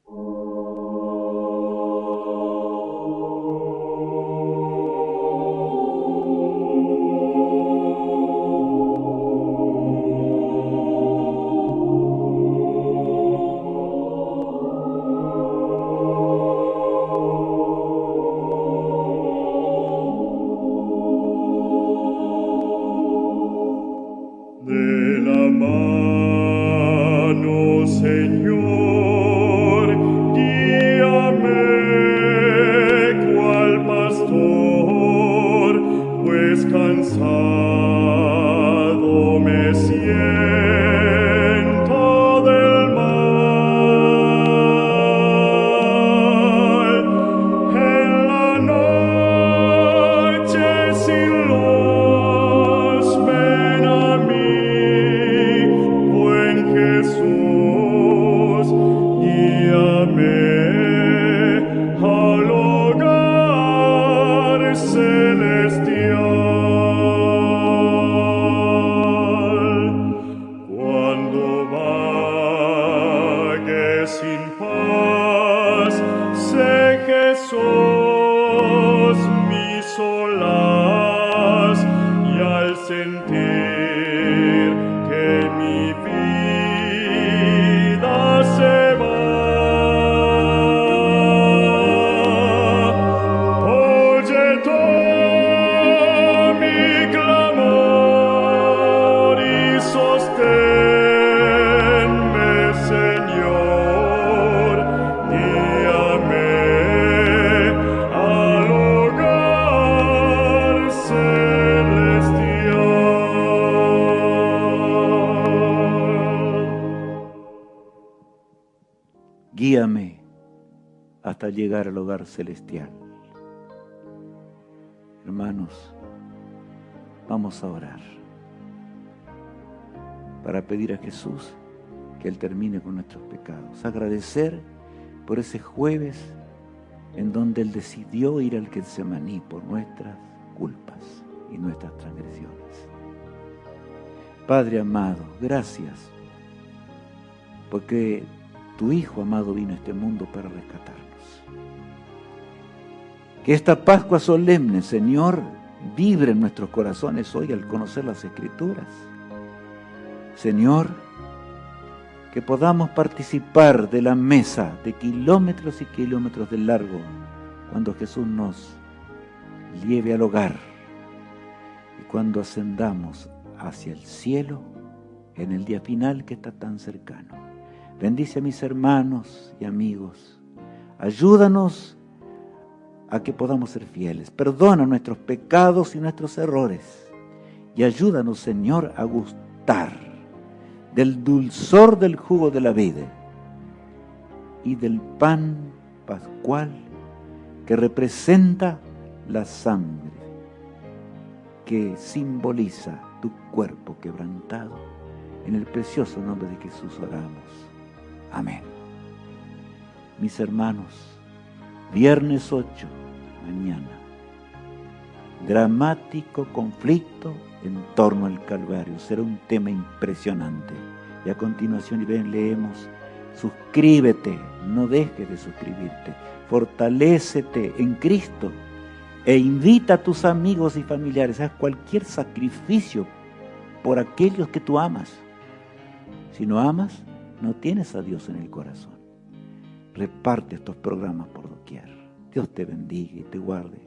A: Guíame hasta llegar al hogar celestial. Hermanos, vamos a orar para pedir a Jesús que Él termine con nuestros pecados. Agradecer por ese jueves en donde Él decidió ir al Getsemaní por nuestras culpas y nuestras transgresiones. Padre amado, gracias porque tu Hijo amado vino a este mundo para rescatarnos. Que esta Pascua solemne, Señor, vibre en nuestros corazones hoy al conocer las Escrituras. Señor, que podamos participar de la mesa de kilómetros y kilómetros de largo cuando Jesús nos lleve al hogar y cuando ascendamos hacia el cielo en el día final que está tan cercano. Bendice a mis hermanos y amigos. Ayúdanos a que podamos ser fieles. Perdona nuestros pecados y nuestros errores. Y ayúdanos, Señor, a gustar del dulzor del jugo de la vida y del pan pascual que representa la sangre, que simboliza tu cuerpo quebrantado. En el precioso nombre de Jesús oramos. Amén. Mis hermanos, viernes 8, mañana, dramático conflicto en torno al Calvario. Será un tema impresionante. Y a continuación leemos: suscríbete, no dejes de suscribirte, fortalécete en Cristo e invita a tus amigos y familiares. Haz cualquier sacrificio por aquellos que tú amas. Si no amas, no tienes a Dios en el corazón. Reparte estos programas por doquier. Dios te bendiga y te guarde.